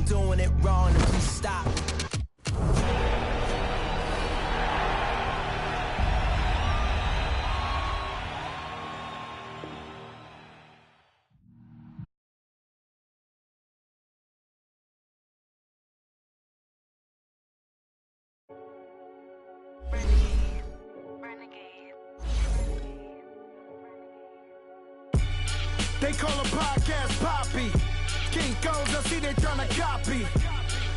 doing it wrong, then please stop. They call a podcast Poppy. Kinkos, I see they tryna copy.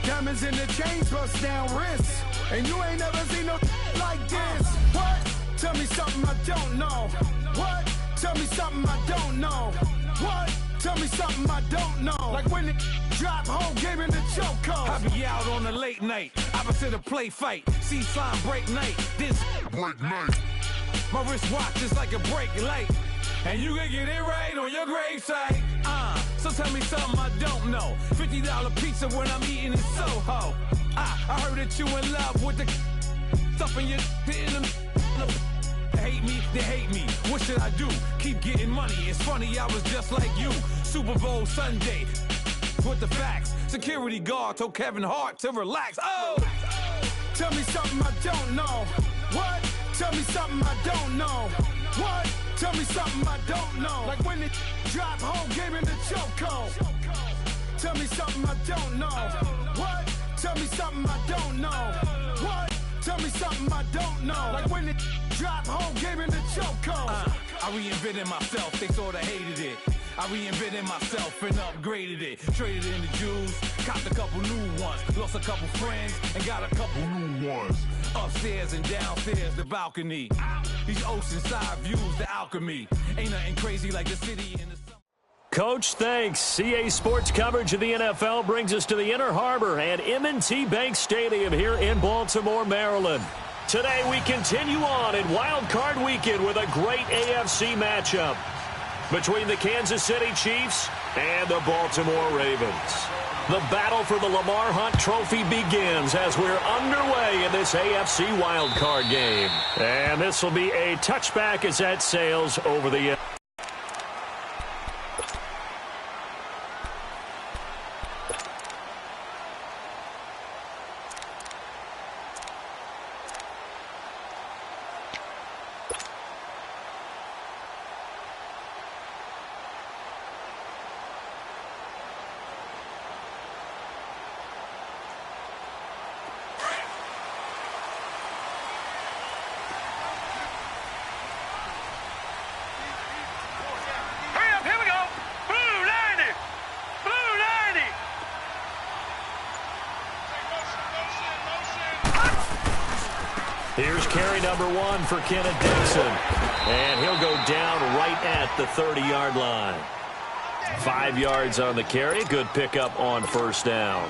Diamonds in the chains, bust down wrists. And you ain't never seen no like this. What? Tell me something I don't know. What? Tell me something I don't know. What? Tell me something I don't know. Like when it drop, whole game in the chokehold. I be out on a late night, opposite a play fight. See sign break night, this break night. My wristwatch is like a brake light. And you can get it right on your gravesite. So tell me something I don't know. $50 pizza when I'm eating in Soho. I heard that you in love with the stuff in your hitting them. They hate me. What should I do? Keep getting money. It's funny, I was just like you. Super Bowl Sunday with the facts. Security guard told Kevin Hart to relax. Oh! Tell me something I don't know. What? Tell me something I don't know. What? Tell me something I don't know. Like when it drop, whole game in the chokehold. Tell me something I don't know. What? Tell me something I don't know. What? Tell me something I don't know. Like when it drop, whole game in the chokehold. I reinvented myself, they sorta hated it. I reinvented myself and upgraded it. Traded in the jewels, copped a couple new ones. Lost a couple friends and got a couple new ones. Upstairs and downstairs, the balcony. These oceanside views, the alchemy. Ain't nothing crazy like the city in the summer. Coach, thanks. CA Sports coverage of the NFL brings us to the Inner Harbor and M&T Bank Stadium here in Baltimore, Maryland. Today we continue on in Wild Card Weekend with a great AFC matchup between the Kansas City Chiefs and the Baltimore Ravens. The battle for the Lamar Hunt Trophy begins as we're underway in this AFC wildcard game. And this will be a touchback as that sails over the... Here's carry number 1 for Kenneth Dixon. And he'll go down right at the 30-yard line. 5 yards on the carry. Good pickup on first down.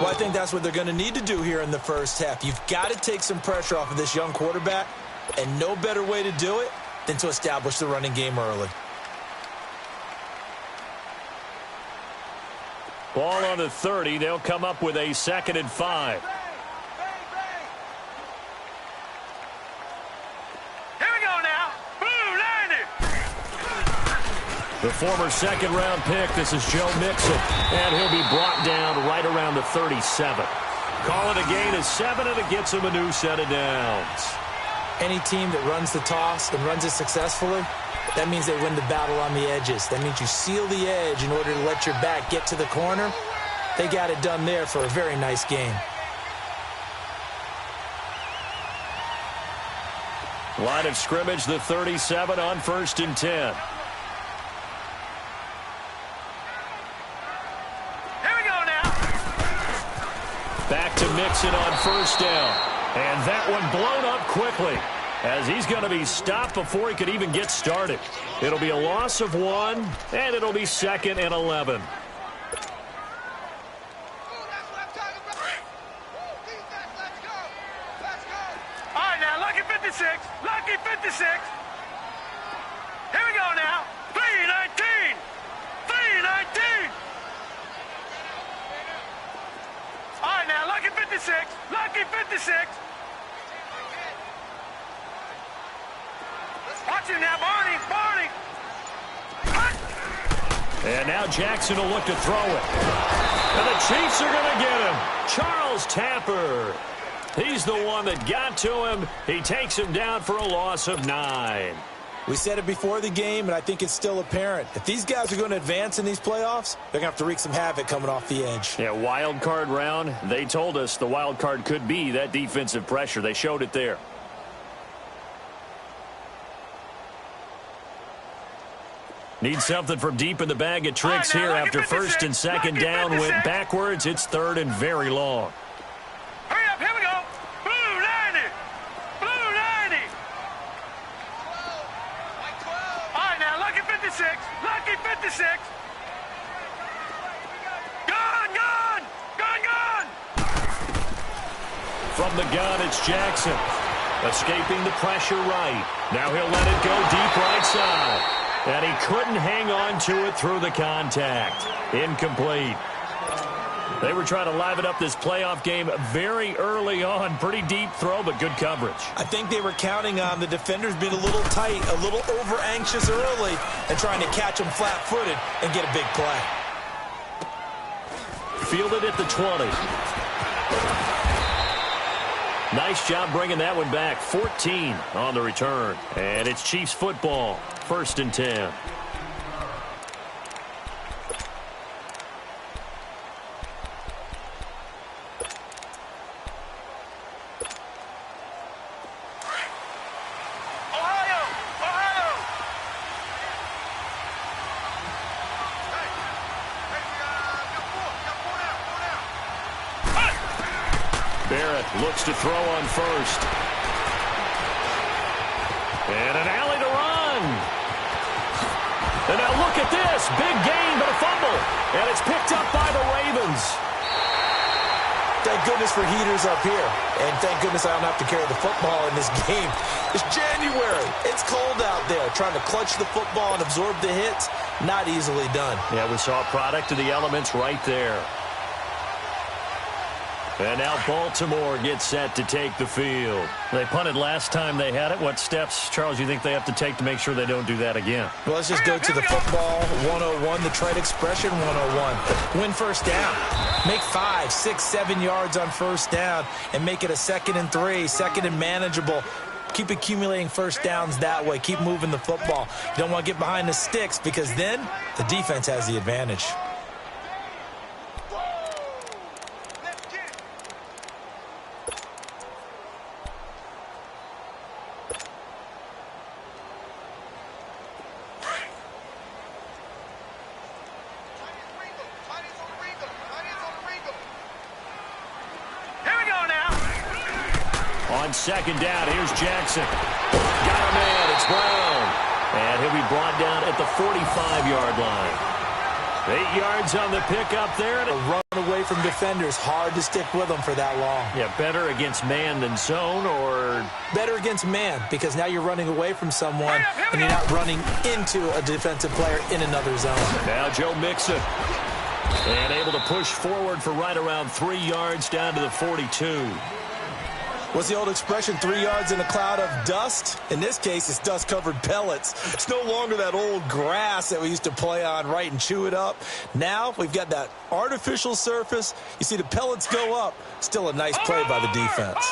Well, I think that's what they're going to need to do here in the first half. You've got to take some pressure off of this young quarterback, and no better way to do it than to establish the running game early. Ball on the 30. They'll come up with a 2nd and 5. The former second-round pick, this is Joe Mixon, and he'll be brought down right around the 37. Call it a gain of 7, and it gets him a new set of downs. Any team that runs the toss and runs it successfully, that means they win the battle on the edges. That means you seal the edge in order to let your back get to the corner. They got it done there for a very nice game. Line of scrimmage, the 37 on 1st and 10. Back to Mixon on first down. And that one blown up quickly as he's going to be stopped before he could even get started. It'll be a loss of 1, and it'll be 2nd and 11. All right, now, lucky 56. Lucky 56. Here we go now. 3-19. 3-19. All right, now, lucky 56. Lucky 56. Watch him now, Barney. Barney. And And now Jackson will look to throw it. And the Chiefs are going to get him. Charles Tapper. He's the one that got to him. He takes him down for a loss of 9. We said it before the game, and I think it's still apparent. If these guys are going to advance in these playoffs, they're going to have to wreak some havoc coming off the edge. Yeah, wild card round. They told us the wild card could be that defensive pressure. They showed it there. Need something from deep in the bag of tricks here after first and second down went backwards. It's third and very long. Hurry up, here we go. Blue 90. Blue 90. All right, now, lucky 56. Lucky 56. Gun, gun. Gun, gun. From the gun, it's Jackson. Escaping the pressure right. Now he'll let it go deep right side. And he couldn't hang on to it through the contact. Incomplete. They were trying to liven up this playoff game very early on. Pretty deep throw, but good coverage. I think they were counting on the defenders being a little tight, a little over-anxious early, and trying to catch them flat-footed and get a big play. Fielded at the 20. Nice job bringing that one back. 14 on the return. And it's Chiefs football. First and 10. Barrett looks to throw on first. And an alley to run. And now look at this. Big gain, but a fumble. And it's picked up by the Ravens. Thank goodness for heaters up here. And thank goodness I don't have to carry the football in this game. It's January. It's cold out there. Trying to clutch the football and absorb the hits, not easily done. Yeah, we saw a product of the elements right there. And now Baltimore gets set to take the field. They punted last time they had it. What steps, Charles, you think they have to take to make sure they don't do that again? Well, let's just go to the football 101, the trade expression 101. Win first down. Make 5, 6, 7 yards on first down and make it a 2nd and 3, 2nd and manageable. Keep accumulating first downs that way. Keep moving the football. You don't want to get behind the sticks because then the defense has the advantage. Second down, here's Jackson. Got a man, it's Brown. And he'll be brought down at the 45-yard line. 8 yards on the pickup there. A run away from defenders, hard to stick with them for that long. Yeah, better against man than zone, or? Better against man, because now you're running away from someone and you're not running into a defensive player in another zone. Now Joe Mixon. And able to push forward for right around 3 yards down to the 42. What's the old expression, 3 yards in a cloud of dust? In this case, it's dust-covered pellets. It's no longer that old grass that we used to play on, right, and chew it up. Now we've got that artificial surface. You see the pellets go up. Still a nice play by the defense.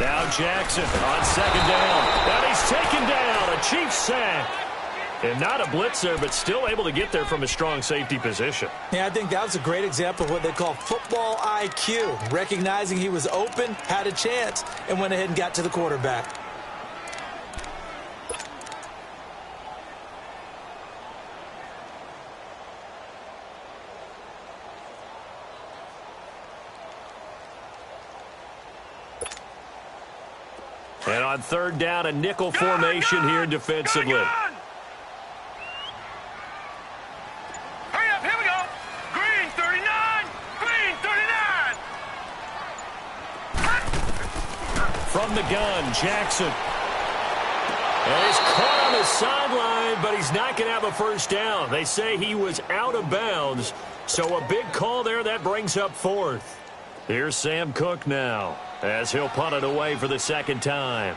Now Jackson on second down. And he's taken down. A Chiefs sack. And not a blitzer, but still able to get there from a strong safety position. Yeah, I think that was a great example of what they call football IQ. Recognizing he was open, had a chance, and went ahead and got to the quarterback. And on third down, a nickel formation here defensively. From the gun, Jackson. And he's caught on the sideline, but he's not going to have a first down. They say he was out of bounds, so a big call there. That brings up fourth. Here's Sam Cook now, as he'll punt it away for the second time.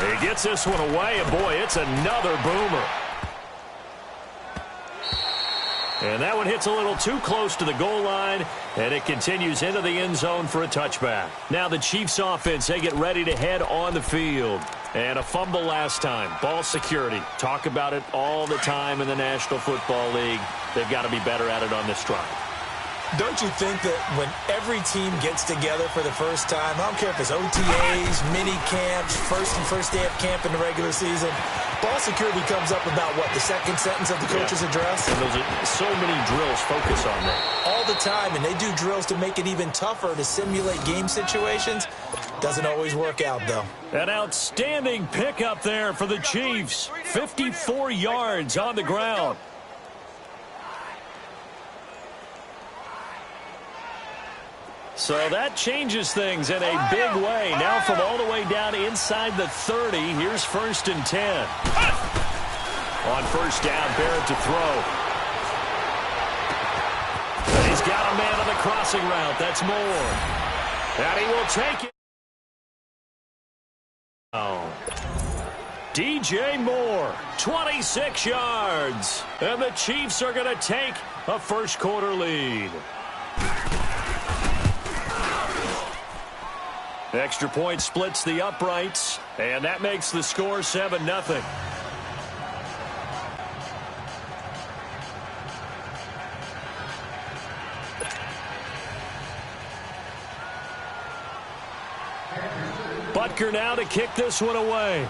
He gets this one away, and boy, it's another boomer. And that one hits a little too close to the goal line, and it continues into the end zone for a touchback. Now the Chiefs offense, they get ready to head on the field. And a fumble last time. Ball security. Talk about it all the time in the National Football League. They've got to be better at it on this drive. Don't you think that when every team gets together for the first time, I don't care if it's OTAs, mini camps, first day of camp in the regular season, ball security comes up about, what, the second sentence of the coach's address? And those are so many drills focus on that. All the time, and they do drills to make it even tougher to simulate game situations. Doesn't always work out, though. An outstanding pickup there for the Chiefs. 54 yards on the ground. So that changes things in a big way. Now from all the way down inside the 30, here's 1st and 10. On first down, Barrett to throw. And he's got a man on the crossing route. That's Moore. And he will take it. Oh. DJ Moore, 26 yards. And the Chiefs are going to take a first quarter lead. Extra point splits the uprights, and that makes the score 7-0. Butker now to kick this one away.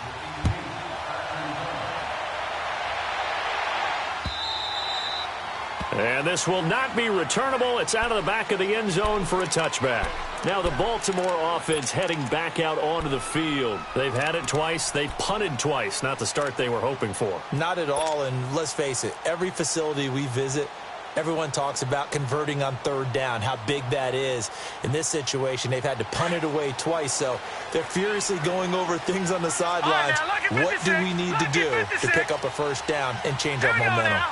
And this will not be returnable. It's out of the back of the end zone for a touchback. Now the Baltimore offense heading back out onto the field. They've had it twice. They've punted twice. Not the start they were hoping for. Not at all, and let's face it, every facility we visit, everyone talks about converting on third down, how big that is. In this situation, they've had to punt it away twice, so they're furiously going over things on the sidelines. What do we need to do to pick up a first down and change our momentum?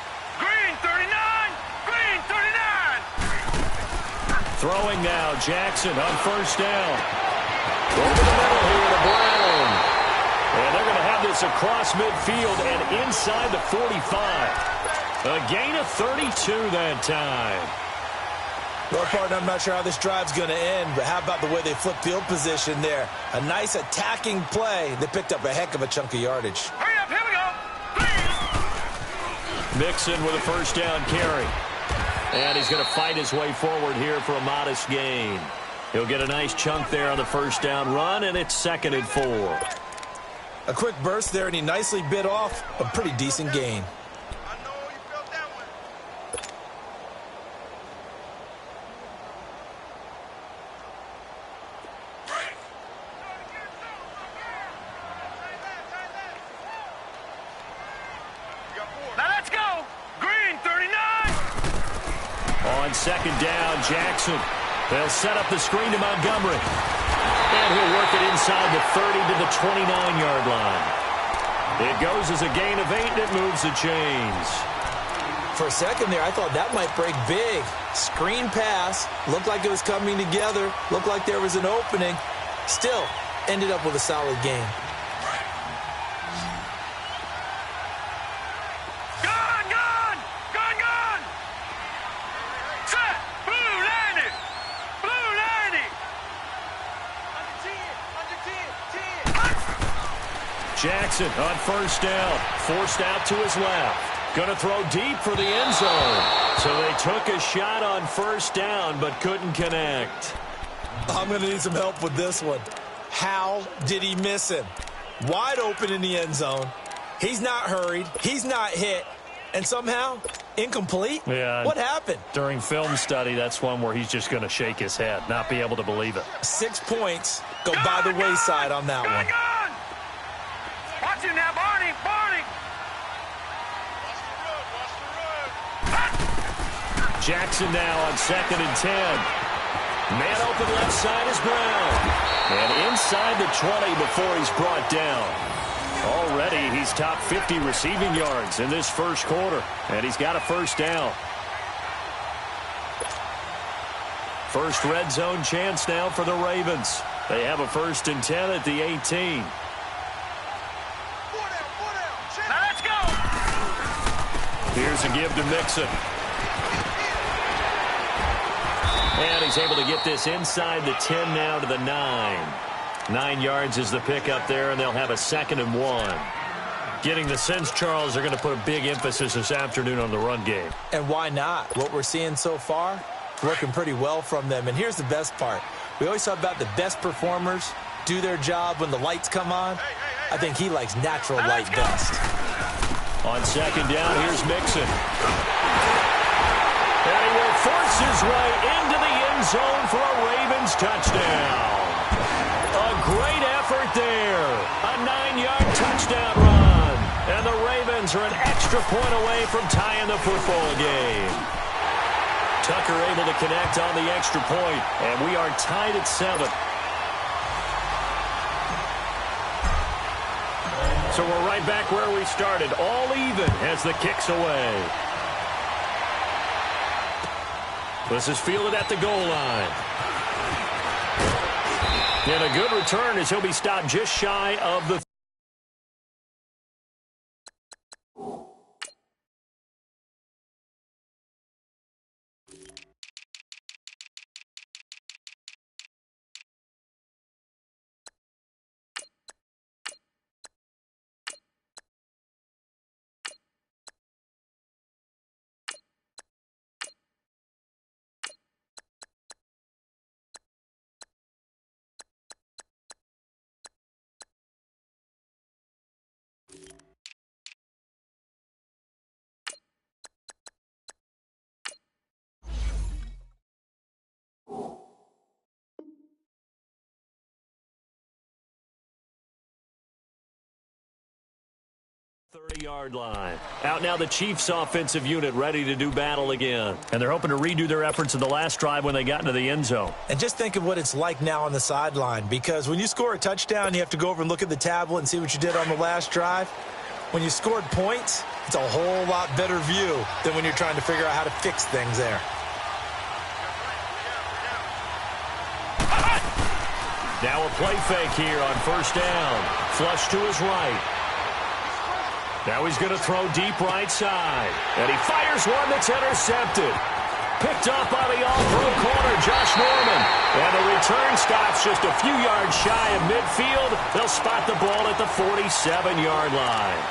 Throwing now, Jackson on first down. Over the middle here to Brown. And they're going to have this across midfield and inside the 45. A gain of 32 that time. Well, partner, I'm not sure how this drive's going to end, but how about the way they flipped field position there? A nice attacking play. They picked up a heck of a chunk of yardage. Hurry up, here we go. Mixon with a first down carry. And he's going to fight his way forward here for a modest gain. He'll get a nice chunk there on the first down run, and it's 2nd and 4. A quick burst there, and he nicely bit off a pretty decent gain. On second down, Jackson. They'll set up the screen to Montgomery. And he'll work it inside the 30 to the 29-yard line. It goes as a gain of 8, and it moves the chains. For a second there, I thought that might break big. Screen pass. Looked like it was coming together. Looked like there was an opening. Still, ended up with a solid gain. Jackson on first down, forced out to his left. Going to throw deep for the end zone. So they took a shot on first down but couldn't connect. I'm going to need some help with this one. How did he miss him? Wide open in the end zone. He's not hurried. He's not hit. And somehow, incomplete? Yeah. What happened? During film study, that's one where he's just going to shake his head, not be able to believe it. 6 points go by the wayside on that one. Watch it now, Barney, Barney. Jackson now on 2nd and 10. Man open left side is Brown. And inside the 20 before he's brought down. Already he's top 50 receiving yards in this first quarter. And he's got a first down. First red zone chance now for the Ravens. They have a 1st and 10 at the 18. Here's a give to Mixon. And he's able to get this inside the 10 now to the 9. 9 yards is the pickup there, and they'll have a 2nd and 1. Getting the sense, Charles, they're going to put a big emphasis this afternoon on the run game. And why not? What we're seeing so far, working pretty well from them. And here's the best part. We always talk about the best performers do their job when the lights come on. I think he likes natural light best. On 2nd down, here's Mixon. And he will force his way into the end zone for a Ravens touchdown. A great effort there. A 9-yard touchdown run. And the Ravens are an extra point away from tying the football game. Tucker able to connect on the extra point, and we are tied at 7. So we're right back where we started, all even as the kick's away. This is fielded at the goal line. And a good return as he'll be stopped just shy of the 30-yard line. Out now the Chiefs offensive unit ready to do battle again. And they're hoping to redo their efforts in the last drive when they got into the end zone. And just think of what it's like now on the sideline, because when you score a touchdown, you have to go over and look at the tablet and see what you did on the last drive. When you scored points, it's a whole lot better view than when you're trying to figure out how to fix things there. Now a play fake here on 1st down. Flush to his right. Now he's going to throw deep right side. And he fires one that's intercepted. Picked up by the all-pro corner, Josh Norman. And the return stops just a few yards shy of midfield. They'll spot the ball at the 47-yard line.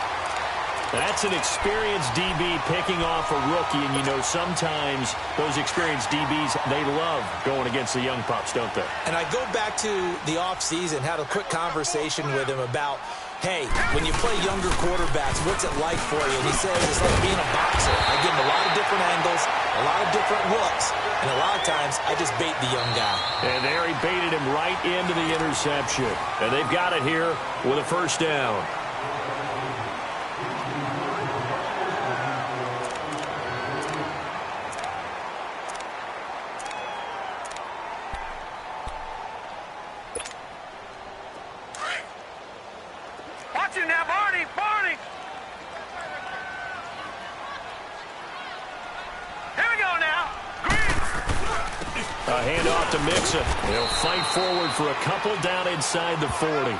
That's an experienced DB picking off a rookie, and you know sometimes those experienced DBs, they love going against the young pups, don't they? And I go back to the offseason, had a quick conversation with him about, hey, when you play younger quarterbacks, what's it like for you? And he says it's like being a boxer. I give him a lot of different angles, a lot of different looks, and a lot of times I just bait the young guy. And there he baited him right into the interception. And they've got it here with a 1st down. To Mixon. They'll fight forward for a couple down inside the 40.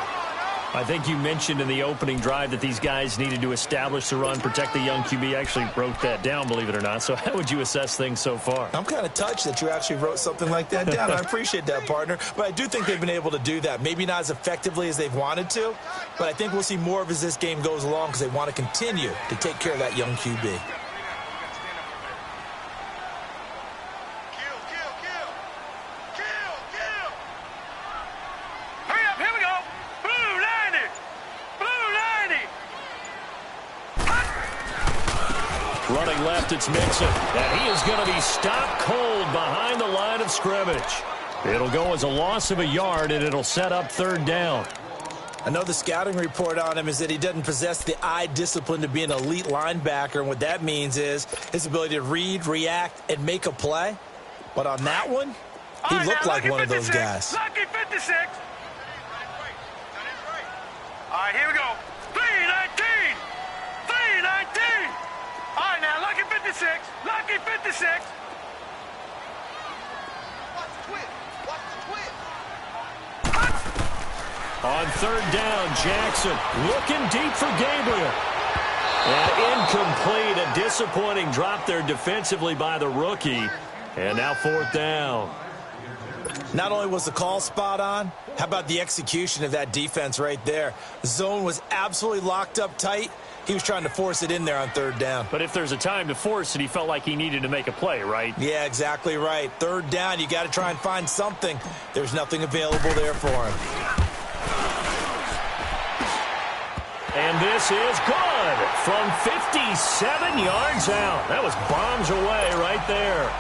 I think you mentioned in the opening drive that these guys needed to establish the run, protect the young QB. I actually wrote that down, believe it or not. So how would you assess things so far? I'm kind of touched that you actually wrote something like that down. I appreciate that, partner. But I do think they've been able to do that. Maybe not as effectively as they've wanted to, but I think we'll see more of as this game goes along because they want to continue to take care of that young QB. Running left, it's Mixon. And he is going to be stopped cold behind the line of scrimmage. It'll go as a loss of a yard, and it'll set up 3rd down. I know the scouting report on him is that he doesn't possess the eye discipline to be an elite linebacker, and what that means is his ability to read, react, and make a play. But on that one, he looked like one of those guys. Lucky 56. All right, here we go. 319. 319. All right, now, lucky 56. Lucky 56. Watch the twist. Watch the twist. On 3rd down, Jackson looking deep for Gabriel. And incomplete, a disappointing drop there defensively by the rookie. And now 4th down. Not only was the call spot on, how about the execution of that defense right there? The zone was absolutely locked up tight. He was trying to force it in there on 3rd down. But if there's a time to force it, he felt like he needed to make a play, right? Yeah, exactly right. 3rd down, you got to try and find something. There's nothing available there for him. And this is good from 57 yards out. That was bombs away right there.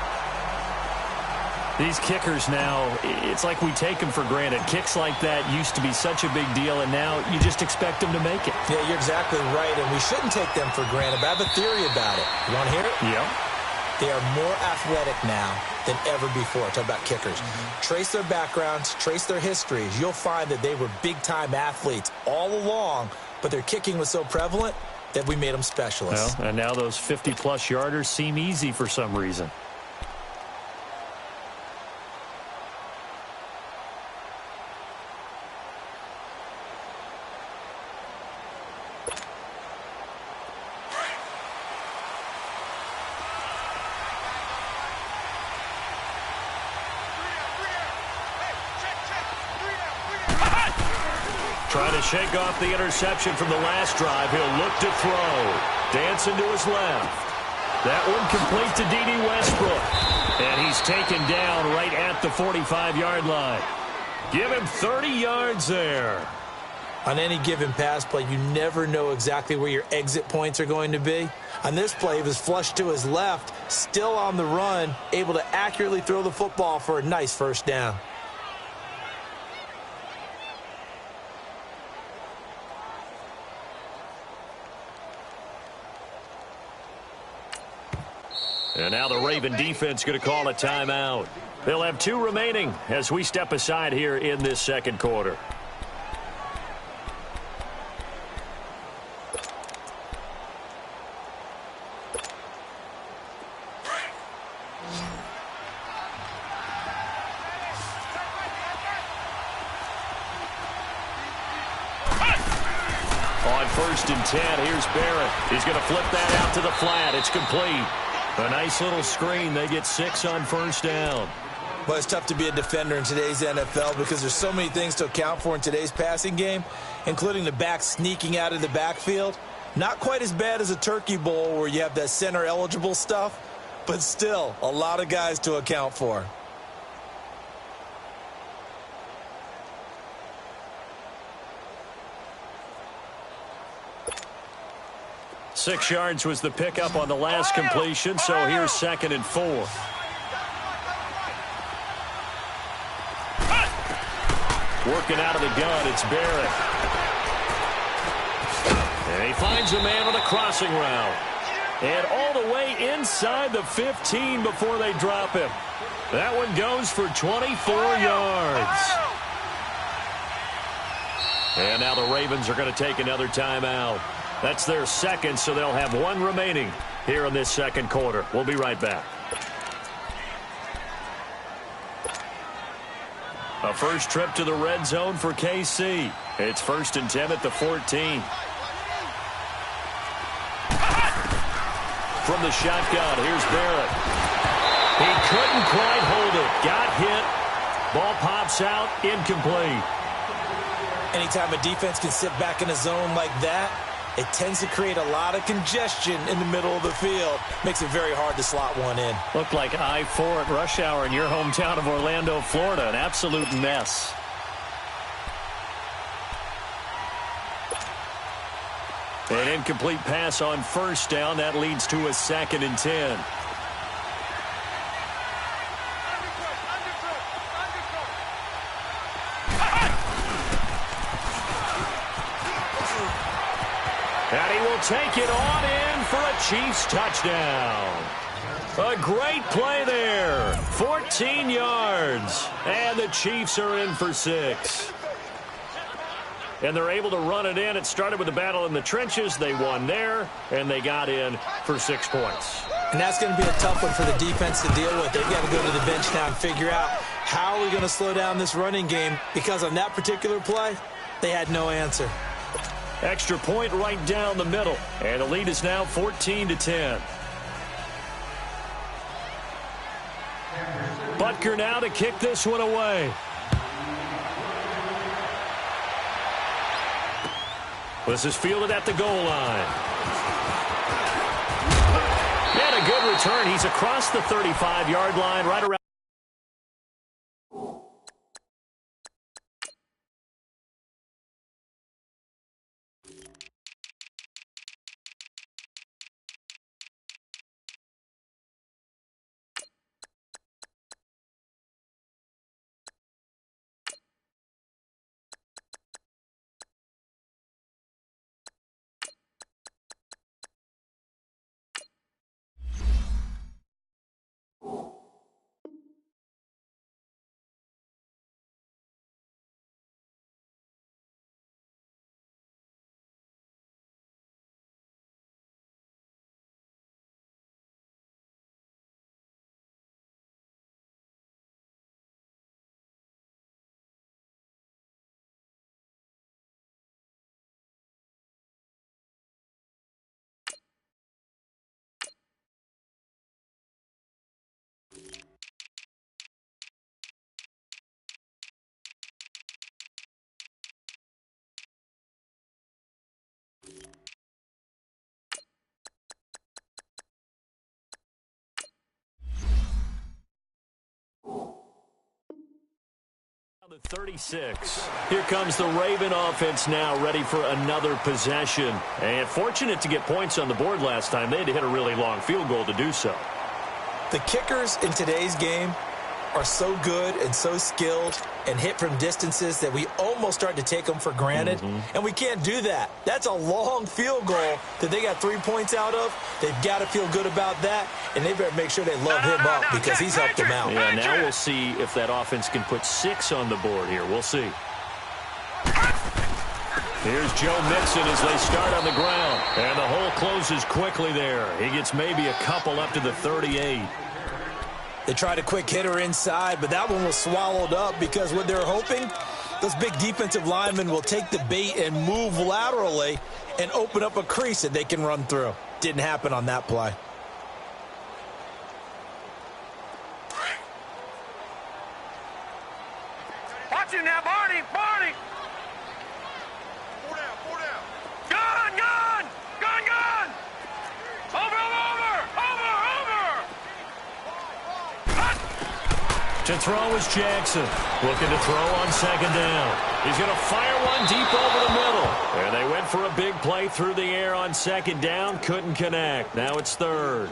These kickers now, it's like we take them for granted. Kicks like that used to be such a big deal, and now you just expect them to make it. Yeah, you're exactly right, and we shouldn't take them for granted. But I have a theory about it. You want to hear it? Yeah. They are more athletic now than ever before. Talk about kickers. Trace their backgrounds, trace their histories. You'll find that they were big-time athletes all along, but their kicking was so prevalent that we made them specialists. Well, and now those 50-plus yarders seem easy for some reason. Trying to shake off the interception from the last drive. He'll look to throw. Dancing to his left. That one complete to D.D. Westbrook. And he's taken down right at the 45-yard line. Give him 30 yards there. On any given pass play, you never know exactly where your exit points are going to be. On this play, he was flushed to his left, still on the run, able to accurately throw the football for a nice 1st down. And now the Raven defense going to call a timeout. They'll have 2 remaining as we step aside here in this 2nd quarter. On 1st and 10, here's Barrett. He's going to flip that out to the flat. It's complete. A nice little screen. They get 6 on 1st down. Well, it's tough to be a defender in today's NFL because there's so many things to account for in today's passing game, including the back sneaking out of the backfield. Not quite as bad as a turkey bowl where you have that center-eligible stuff, but still a lot of guys to account for. Six yards was the pickup on the last completion, so here's 2nd and 4. Working out of the gun, it's Barrett. And he finds a man on a crossing route. And all the way inside the 15 before they drop him. That one goes for 24 yards. And now the Ravens are going to take another timeout. That's their 2nd, so they'll have 1 remaining here in this 2nd quarter. We'll be right back. A first trip to the red zone for KC. It's 1st and 10 at the 14. From the shotgun, here's Barrett. He couldn't quite hold it. Got hit. Ball pops out, incomplete. Anytime a defense can sit back in a zone like that, it tends to create a lot of congestion in the middle of the field. Makes it very hard to slot one in. Looked like I-4 at rush hour in your hometown of Orlando, Florida. An absolute mess. An incomplete pass on 1st down. That leads to a 2nd and 10. And he will take it on in for a Chiefs touchdown. A great play there. 14 yards. And the Chiefs are in for 6. And they're able to run it in. It started with a battle in the trenches. They won there, and they got in for 6 points. And that's going to be a tough one for the defense to deal with. They've got to go to the bench now and figure out how are we going to slow down this running game, because on that particular play, they had no answer. Extra point right down the middle. And the lead is now 14-10. Butker now to kick this one away. This is fielded at the goal line. And a good return. He's across the 35-yard line right around. The 36. Here comes the Raven offense now, ready for another possession. And fortunate to get points on the board last time. They had to hit a really long field goal to do so. The kickers in today's game are so good and so skilled and hit from distances that we almost start to take them for granted. And we can't do that. That's a long field goal that they got 3 points out of. They've got to feel good about that, and they better make sure they love him up because he's helped them out. Yeah, now we'll see if that offense can put 6 on the board here. We'll see. Here's Joe Mixon as they start on the ground. And the hole closes quickly there. He gets maybe a couple up to the 38. They tried a quick hitter inside, but that one was swallowed up because what they're hoping, those big defensive linemen will take the bait and move laterally and open up a crease that they can run through. Didn't happen on that play. Watch him now, Barney! Barney! Four down. Gun! Gun! Gun! Gun! Over! To throw is Jackson. Looking to throw on second down. He's going to fire one deep over the middle. And they went for a big play through the air on second down. Couldn't connect. Now it's third.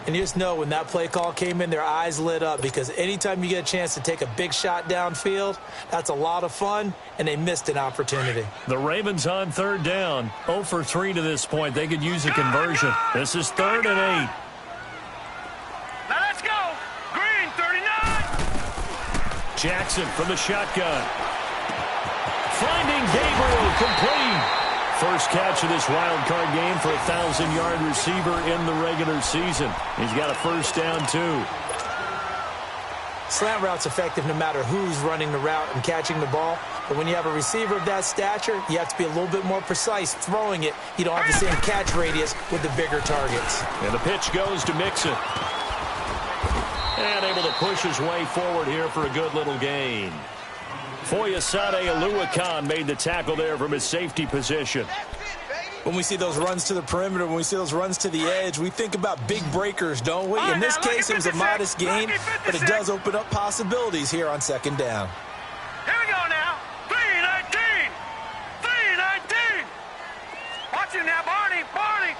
And you just know when that play call came in, their eyes lit up because anytime you get a chance to take a big shot downfield, that's a lot of fun, and they missed an opportunity. The Ravens on third down. 0 for 3 to this point. They could use a conversion. This is 3rd and 8. Now let's go! Green, 39! Jackson from the shotgun. Finding Gabriel complete. First catch of this wild card game for a 1,000-yard receiver in the regular season. He's got a first down, too. Slant route's effective no matter who's running the route and catching the ball. But when you have a receiver of that stature, you have to be a little bit more precise throwing it. You don't have the same catch radius with the bigger targets. And the pitch goes to Mixon. And able to push his way forward here for a good little gain. Foyesade Oluwakan made the tackle there from his safety position. When we see those runs to the perimeter, when we see those runs to the edge, we think about big breakers, don't we? In this case, it was a modest gain, but it does open up possibilities here on second down. Here we go now. 3-19. 3-19. Watch him now, Barney. Barney.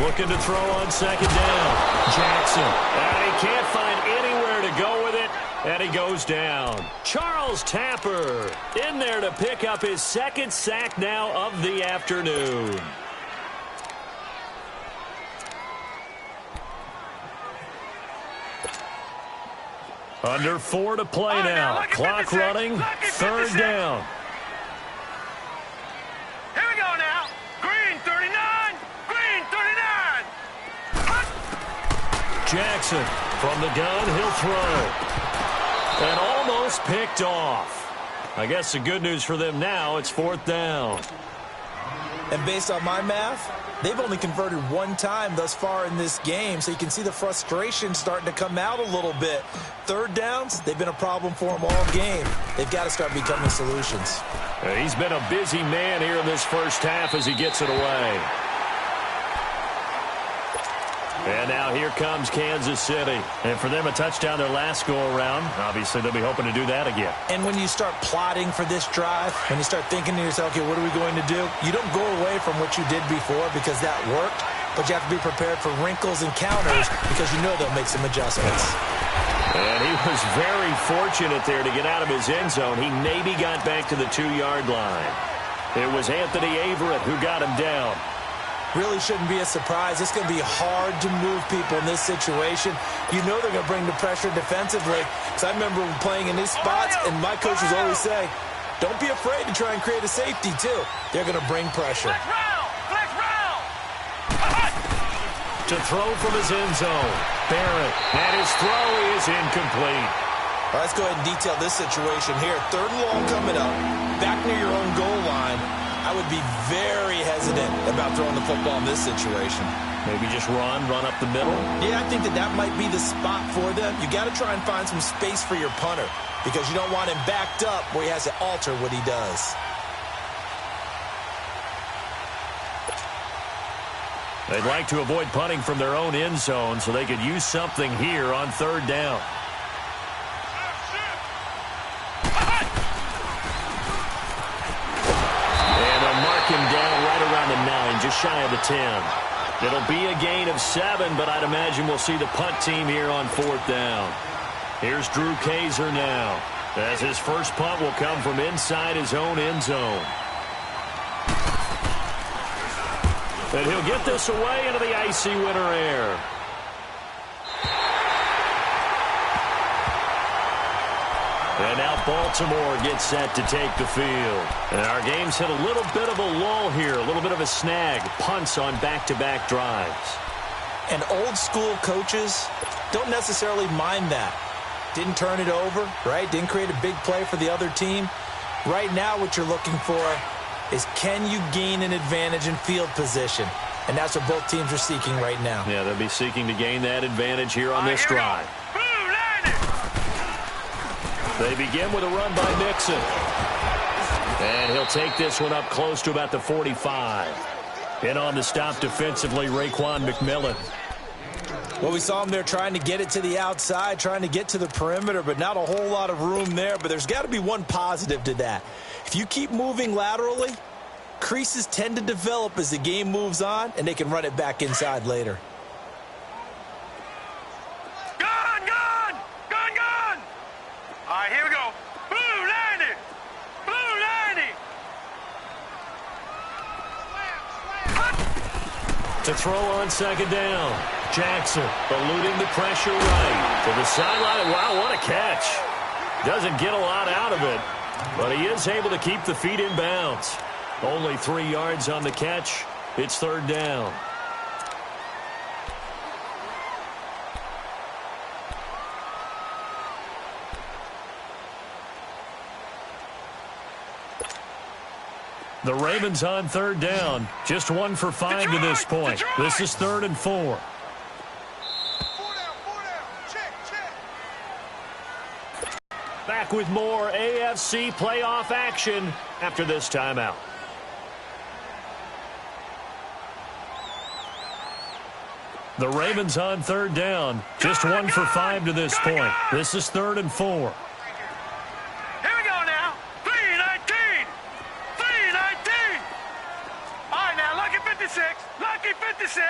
Looking to throw on second down. Jackson. And he can't find anywhere to go with it. And he goes down. Charles Tapper in there to pick up his second sack now of the afternoon. Under 4 to play now. Clock running. 3rd down. Here we go now. Green, 39. Green, 39. Jackson from the gun. He'll throw. And almost picked off. I guess the good news for them now, it's 4th down. And based on my math, they've only converted one time thus far in this game, so you can see the frustration starting to come out a little bit. 3rd downs, they've been a problem for them all game. They've got to start becoming solutions. He's been a busy man here in this first half as he gets it away. And now here comes Kansas City. And for them, a touchdown their last go-around. Obviously, they'll be hoping to do that again. And when you start plotting for this drive, when you start thinking to yourself, okay, what are we going to do? You don't go away from what you did before because that worked, but you have to be prepared for wrinkles and counters because you know they'll make some adjustments. And he was very fortunate there to get out of his end zone. He maybe got back to the 2-yard line. It was Anthony Averett who got him down. Really shouldn't be a surprise. It's going to be hard to move people in this situation. You know they're going to bring the pressure defensively. Because I remember playing in these spots, and my coaches always say, don't be afraid to try and create a safety, too. They're going to bring pressure. Flex round. To throw from his end zone. Barrett, and his throw is incomplete. All right, let's go ahead and detail this situation here. 3rd and long coming up, back near your own goal line. I would be very hesitant about throwing the football in this situation. Maybe just run up the middle? Yeah, I think that might be the spot for them. You got to try and find some space for your punter because you don't want him backed up where he has to alter what he does. They'd like to avoid punting from their own end zone so they could use something here on 3rd down. Him down right around the 9, just shy of the 10. It'll be a gain of 7, but I'd imagine we'll see the punt team here on 4th down. Here's Drew Kaiser now, as his first punt will come from inside his own end zone. And he'll get this away into the icy winter air. And now Baltimore gets set to take the field. And our game's hit a little bit of a lull here, a little bit of a snag. Punts on back-to-back drives. And old-school coaches don't necessarily mind that. Didn't turn it over, right? Didn't create a big play for the other team. Right now what you're looking for is can you gain an advantage in field position? And that's what both teams are seeking right now. Yeah, they'll be seeking to gain that advantage here on this drive. They begin with a run by Mixon. And he'll take this one up close to about the 45. In on the stop defensively, Raekwon McMillan. Well, we saw him there trying to get it to the outside, trying to get to the perimeter, but not a whole lot of room there. But there's got to be one positive to that. If you keep moving laterally, creases tend to develop as the game moves on, and they can run it back inside later. All right, here we go. Blue 90. Blue 90. To throw on 2nd down. Jackson eluding the pressure right to the sideline. Wow, what a catch. Doesn't get a lot out of it, but he is able to keep the feet in bounds. Only 3 yards on the catch. It's 3rd down. The Ravens on 3rd down. Just 1 for 5 to this point. This is 3rd and 4. Back with more AFC playoff action after this timeout. The Ravens on 3rd down. Just 1 for 5 to this point. This is 3rd and 4. Lucky 56.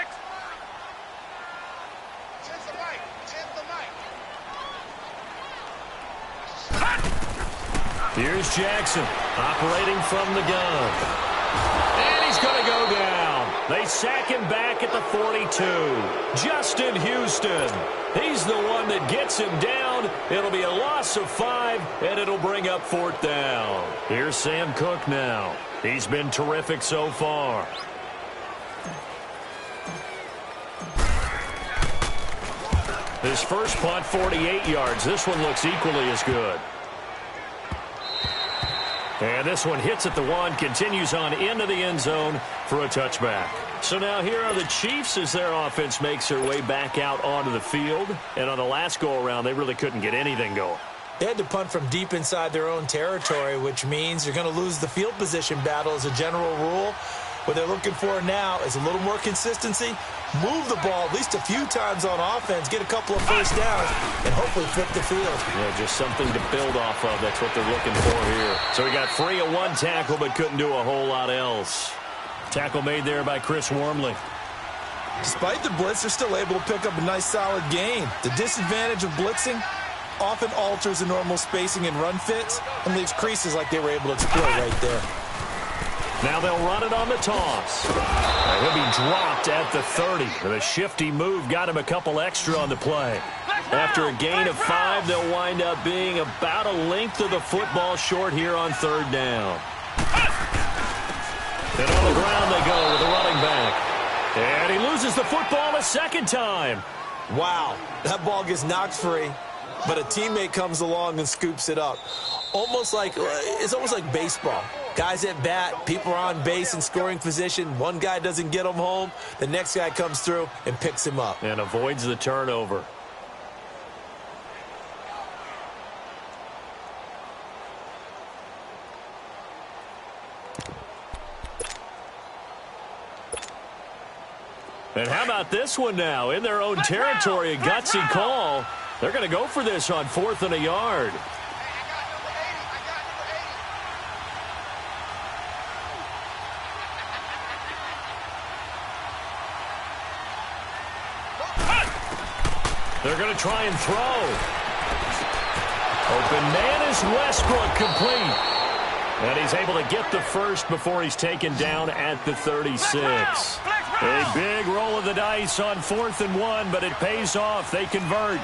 Here's Jackson operating from the gun. And he's going to go down. They sack him back at the 42. Justin Houston. He's the one that gets him down. It'll be a loss of 5, and it'll bring up 4th down. Here's Sam Cook now. He's been terrific so far. His first punt, 48 yards. This one looks equally as good. And this one hits at the 1, continues on into the end zone for a touchback. So now here are the Chiefs as their offense makes their way back out onto the field. And on the last go-around, they really couldn't get anything going. They had to punt from deep inside their own territory, which means you're going to lose the field position battle as a general rule. What they're looking for now is a little more consistency, move the ball at least a few times on offense, get a couple of first downs, and hopefully flip the field. Yeah, just something to build off of. That's what they're looking for here. So he got free of one tackle but couldn't do a whole lot else. Tackle made there by Chris Wormley. Despite the blitz, they're still able to pick up a nice solid gain. The disadvantage of blitzing often alters the normal spacing and run fits and leaves creases like they were able to exploit right there. Now they'll run it on the toss. He'll be dropped at the 30. With a shifty move, got him a couple extra on the play. After a gain of 5, they'll wind up being about a length of the football short here on 3rd down. And on the ground they go with the running back. And he loses the football a second time. Wow, that ball gets knocked free, but a teammate comes along and scoops it up. It's almost like baseball. Guys at bat, people are on base in scoring position. One guy doesn't get him home. The next guy comes through and picks him up. And avoids the turnover. And how about this one now? In their own territory, a gutsy call. They're going to go for this on 4th and a yard. They're going to try and throw. Open man is Westbrook, complete. And he's able to get the first before he's taken down at the 36. A big roll of the dice on 4th and 1, but it pays off. They convert.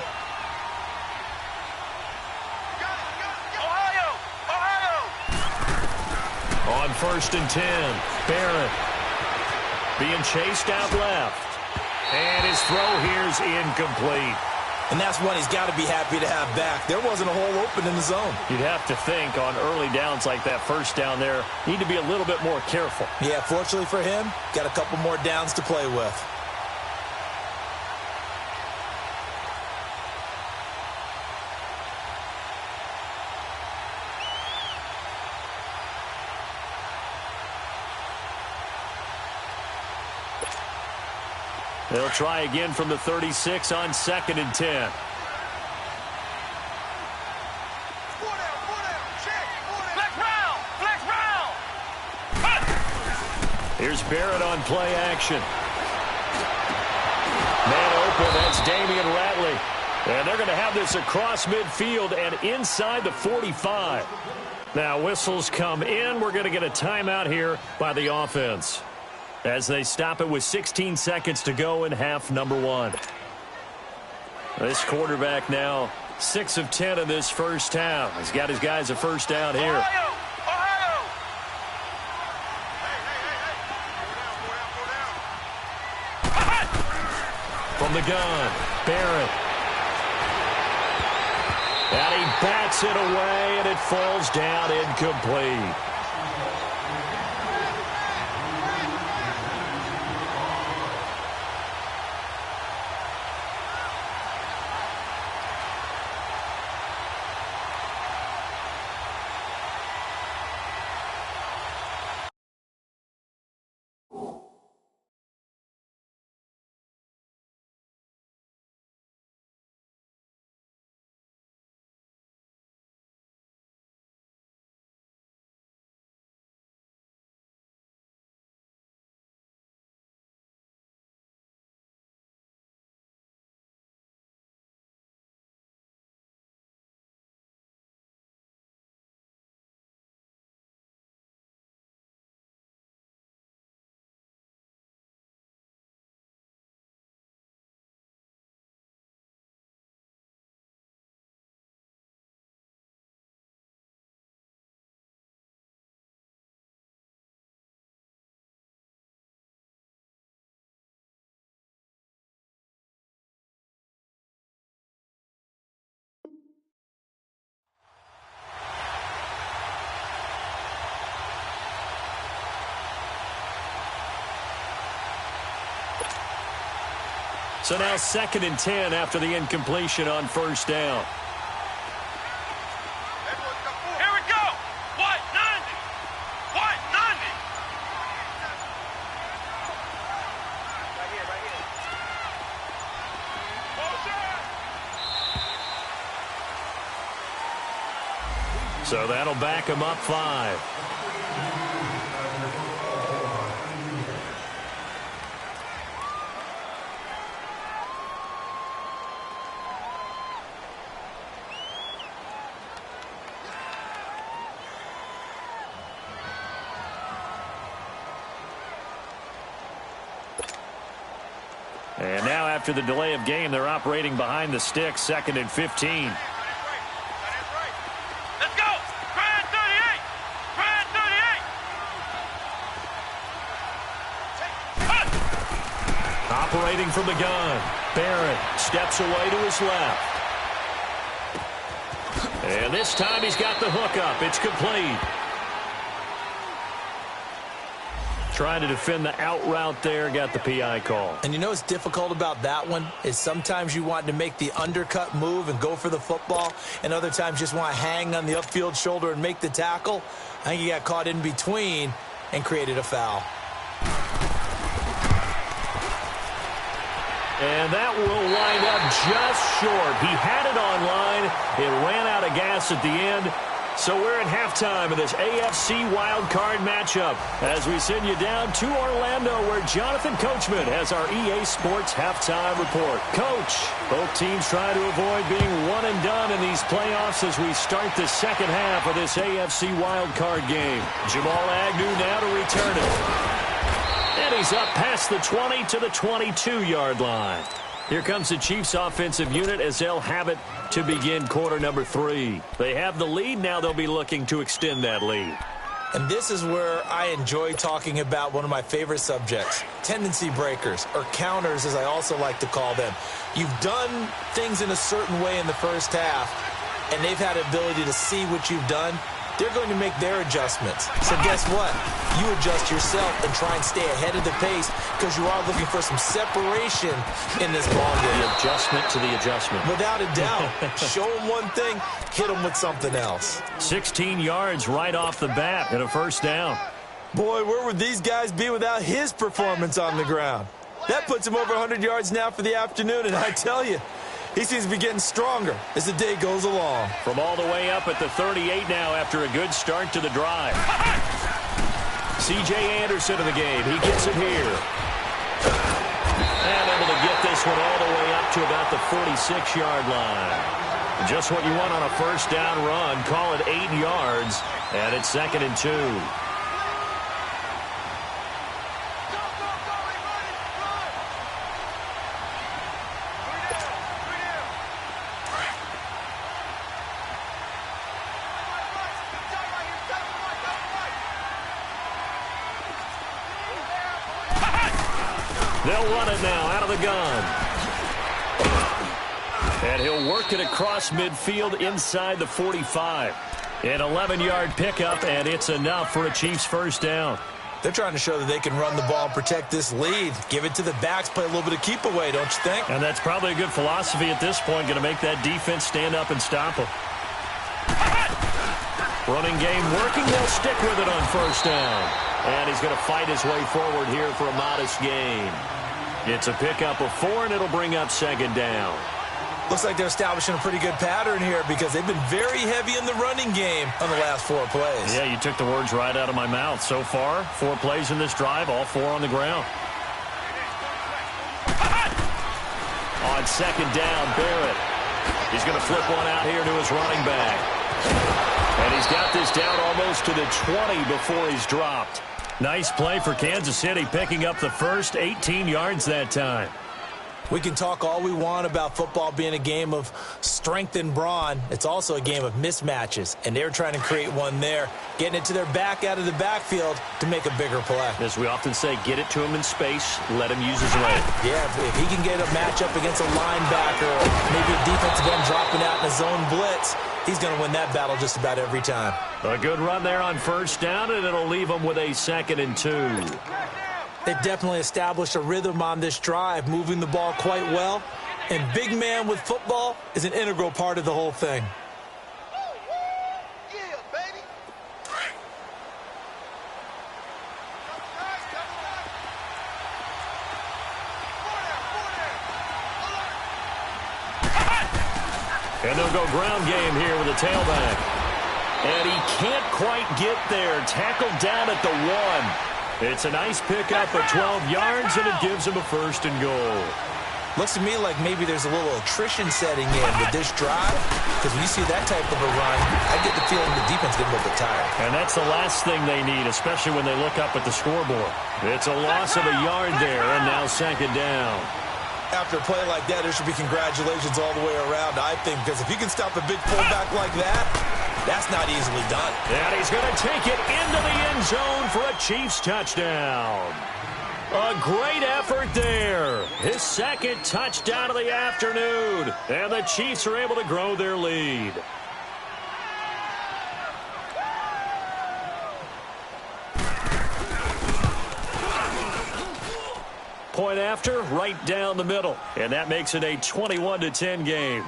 On 1st and 10, Barrett being chased out left. And his throw here's incomplete. And that's one he's got to be happy to have back. There wasn't a hole open in the zone. You'd have to think on early downs like that, first down there, need to be a little bit more careful. Yeah, fortunately for him, got a couple more downs to play with. They'll try again from the 36 on 2nd and 10. Here's Barrett on play action. Man open, that's Damian Ratley. And they're going to have this across midfield and inside the 45. Now whistles come in. We're going to get a timeout here by the offense, as they stop it with 16 seconds to go in half number 1. This quarterback now 6 of 10 in this first half. He's got his guys a first down here. Ohio! From the gun, Barrett. And he bats it away, and it falls down incomplete. So now 2nd and 10 after the incompletion on first down. Here we go. White 90. White 90. Right here. So that'll back him up 5. And now after the delay of game, they're operating behind the sticks, 2nd and 15. Let's go. Grand 38. Grand 38. Operating from the gun. Barrett steps away to his left. And this time he's got the hook up. It's complete. Trying to defend the out route there, got the PI call. And you know what's difficult about that one is sometimes you want to make the undercut move and go for the football, and other times just want to hang on the upfield shoulder and make the tackle. I think he got caught in between and created a foul. And that will wind up just short. He had it on line. It ran out of gas at the end. So we're at halftime of this AFC wildcard matchup as we send you down to Orlando where Jonathan Coachman has our EA Sports halftime report. Coach, both teams trying to avoid being one and done in these playoffs as we start the second half of this AFC wildcard game. Jamal Agnew now to return it. And he's up past the 20 to the 22-yard line. Here comes the Chiefs offensive unit as they'll have it to begin quarter number 3. They have the lead. Now they'll be looking to extend that lead. And this is where I enjoy talking about one of my favorite subjects, tendency breakers, or counters as I also like to call them. You've done things in a certain way in the first half, and they've had the ability to see what you've done. They're going to make their adjustments. So guess what? You adjust yourself and try and stay ahead of the pace because you are looking for some separation in this ball game. The adjustment to the adjustment. Without a doubt. Show them one thing, hit them with something else. 16 yards right off the bat and a first down. Boy, where would these guys be without his performance on the ground? That puts him over 100 yards now for the afternoon, and I tell you, he seems to be getting stronger as the day goes along. From all the way up at the 38 now after a good start to the drive. C.J. Anderson in the game. He gets it here. And able to get this one all the way up to about the 46-yard line. Just what you want on a first down run. Call it 8 yards. And it's 2nd and 2. They'll run it now out of the gun. And he'll work it across midfield inside the 45. An 11-yard pickup, and it's enough for a Chiefs first down. They're trying to show that they can run the ball and protect this lead. Give it to the backs, play a little bit of keep away, don't you think? And that's probably a good philosophy at this point, going to make that defense stand up and stop them. Running game working, they'll stick with it on first down. And he's going to fight his way forward here for a modest gain. It's a pickup of 4, and it'll bring up 2nd down. Looks like they're establishing a pretty good pattern here because they've been very heavy in the running game on the last 4 plays. Yeah, you took the words right out of my mouth. So far, 4 plays in this drive, all 4 on the ground. On 2nd down, Barrett. He's going to flip one out here to his running back. And he's got this down almost to the 20 before he's dropped. Nice play for Kansas City, picking up the first 18 yards that time. We can talk all we want about football being a game of strength and brawn. It's also a game of mismatches, and they're trying to create one there, getting it to their back out of the backfield to make a bigger play. As we often say, get it to him in space, let him use his leg. Yeah, if he can get a matchup against a linebacker, maybe a defensive end dropping out in a zone blitz, he's going to win that battle just about every time. A good run there on first down, and it'll leave him with a 2nd and 2. They've definitely established a rhythm on this drive, moving the ball quite well. And big man with football is an integral part of the whole thing. And they'll go ground game here with a tailback. And he can't quite get there. Tackled down at the 1. It's a nice pickup at 12 yards, and it gives him a 1st and goal. Looks to me like maybe there's a little attrition setting in with this drive, because when you see that type of a run, I get the feeling the defense getting a little bit tired. And that's the last thing they need, especially when they look up at the scoreboard. It's a loss of a yard there, and now 2nd down. After a play like that, there should be congratulations all the way around, I think, because if you can stop a big fullback like that, that's not easily done. And he's going to take it into the end zone for a Chiefs touchdown. A great effort there. His 2nd touchdown of the afternoon. And the Chiefs are able to grow their lead. Point after, right down the middle. And that makes it a 21-10 game.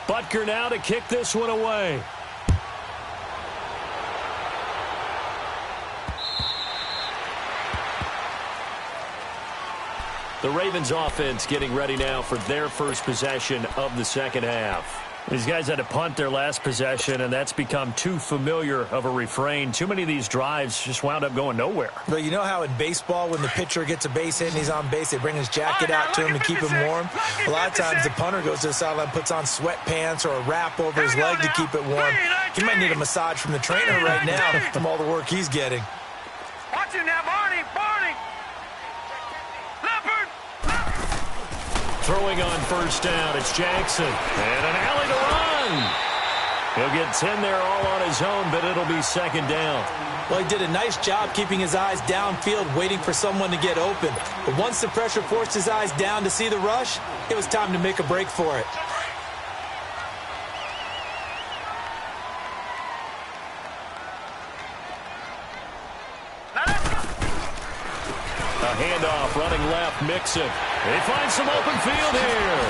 Butker now to kick this one away. The Ravens offense getting ready now for their first possession of the 2nd half. These guys had to punt their last possession, and that's become too familiar of a refrain. Too many of these drives just wound up going nowhere. But you know how in baseball, when the pitcher gets a base hit and he's on base, they bring his jacket out to him to keep him warm? A lot of times the punter goes to the sideline, puts on sweatpants or a wrap over his leg to keep it warm. He might need a massage from the trainer right now from all the work he's getting. Watch him now, Barney! Leopard! Throwing on 1st down, it's Jackson. And an alley to run. He'll get 10 there all on his own, but it'll be 2nd down. Well, he did a nice job keeping his eyes downfield, waiting for someone to get open. But once the pressure forced his eyes down to see the rush, it was time to make a break for it. A handoff, running left, Mixon. They find some open field here.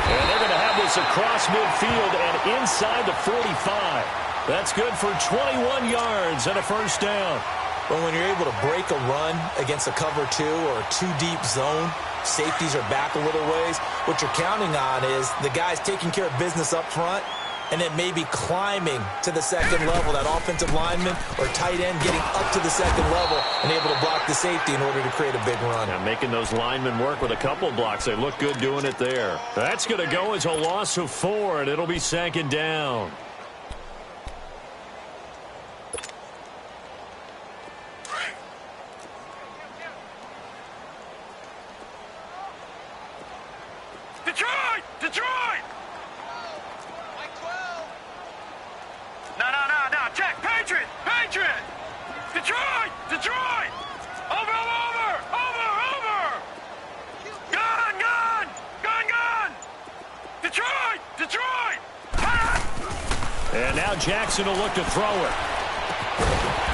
And they're going to have this across midfield and inside the 45. That's good for 21 yards and a 1st down. But when you're able to break a run against a cover 2 or a 2-deep zone, safeties are back a little ways. What you're counting on is the guys taking care of business up front and then maybe climbing to the 2nd level, that offensive lineman or tight end getting up to the 2nd level and able to block the safety in order to create a big run. And making those linemen work with a couple of blocks. They look good doing it there. That's going to go as a loss of 4, and it'll be 2nd down. Detroit! No, check, Patriot! Detroit! Over! Gun! Detroit! And now Jackson will look to throw it.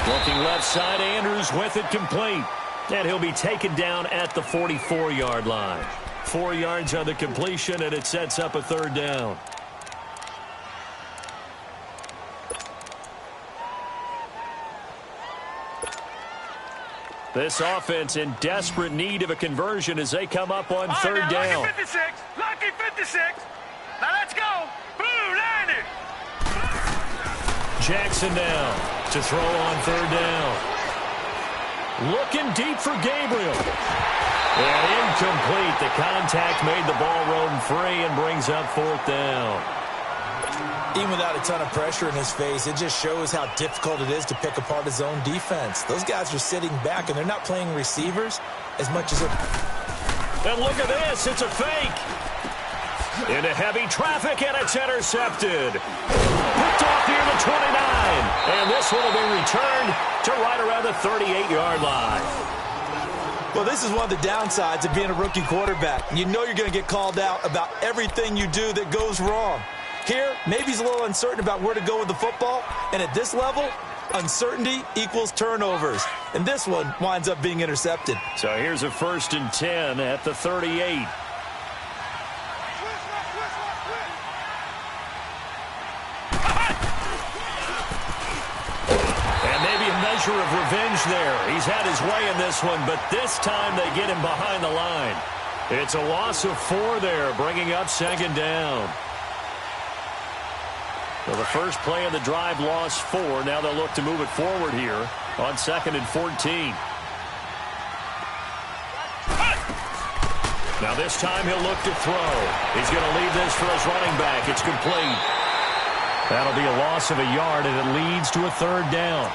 Looking left side, Andrews with it complete. And he'll be taken down at the 44-yard line. 4 yards on the completion, and it sets up a 3rd down. This offense in desperate need of a conversion as they come up on 3rd down. Lucky 56. Now let's go. Blue 90. Jackson now to throw on 3rd down. Looking deep for Gabriel. And incomplete. The contact made the ball roam free and brings up 4th down. Even without a ton of pressure in his face, it just shows how difficult it is to pick apart his own defense. Those guys are sitting back, and they're not playing receivers as much as And look at this. It's a fake. Into heavy traffic, and it's intercepted. Picked off near the 29. And this one will be returned to right around the 38-yard line. Well, this is one of the downsides of being a rookie quarterback. You know you're going to get called out about everything you do that goes wrong. Here, maybe he's a little uncertain about where to go with the football, and at this level, uncertainty equals turnovers. And this one winds up being intercepted. So here's a 1st and 10 at the 38. Measure of revenge there. He's had his way in this one, but this time they get him behind the line. It's a loss of 4 there, bringing up 2nd down. So the first play of the drive lost 4. Now they'll look to move it forward here on 2nd and 14. Now this time he'll look to throw. He's going to leave this for his running back. It's complete. That'll be a loss of a yard, and it leads to a 3rd down.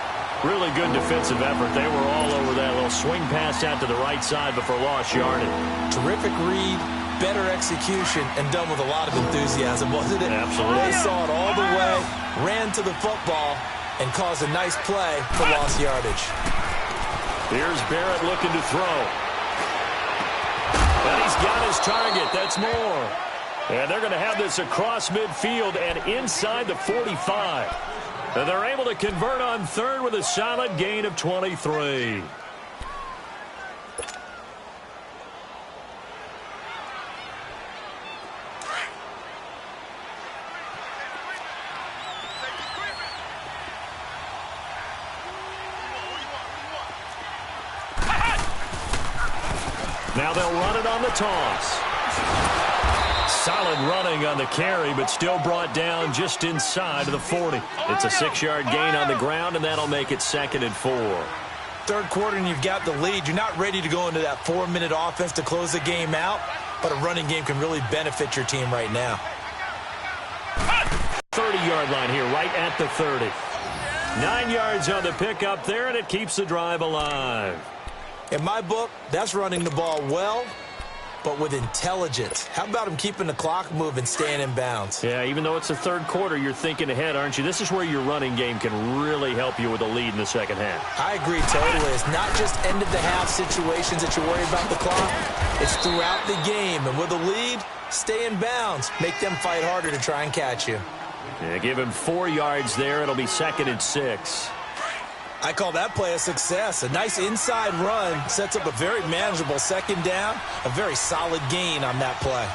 Really good defensive effort. They were all over that little swing pass out to the right side before lost yardage. Terrific read, better execution, and done with a lot of enthusiasm, wasn't it? Absolutely. They saw it all the way, ran to the football, and caused a nice play for lost yardage. Here's Barrett looking to throw. And he's got his target. That's more. And they're going to have this across midfield and inside the 45. And they're able to convert on 3rd with a solid gain of 23. Now they'll run it on the toss. Solid running on the carry, but still brought down just inside of the 40. It's a 6-yard gain on the ground, and that'll make it 2nd and 4. 3rd quarter, and you've got the lead. You're not ready to go into that 4-minute offense to close the game out, but a running game can really benefit your team right now. 30-yard line here, right at the 30. 9 yards on the pickup there, and it keeps the drive alive. In my book, that's running the ball well, but with intelligence. How about him keeping the clock moving, staying in bounds? Yeah, even though it's the 3rd quarter, you're thinking ahead, aren't you? This is where your running game can really help you with a lead in the 2nd half. I agree totally. It's not just end-of-the-half situations that you worry about the clock. It's throughout the game. And with a lead, stay in bounds. Make them fight harder to try and catch you. Yeah, give him 4 yards there. It'll be 2nd and 6. I call that play a success. A nice inside run sets up a very manageable 2nd down. A very solid gain on that play.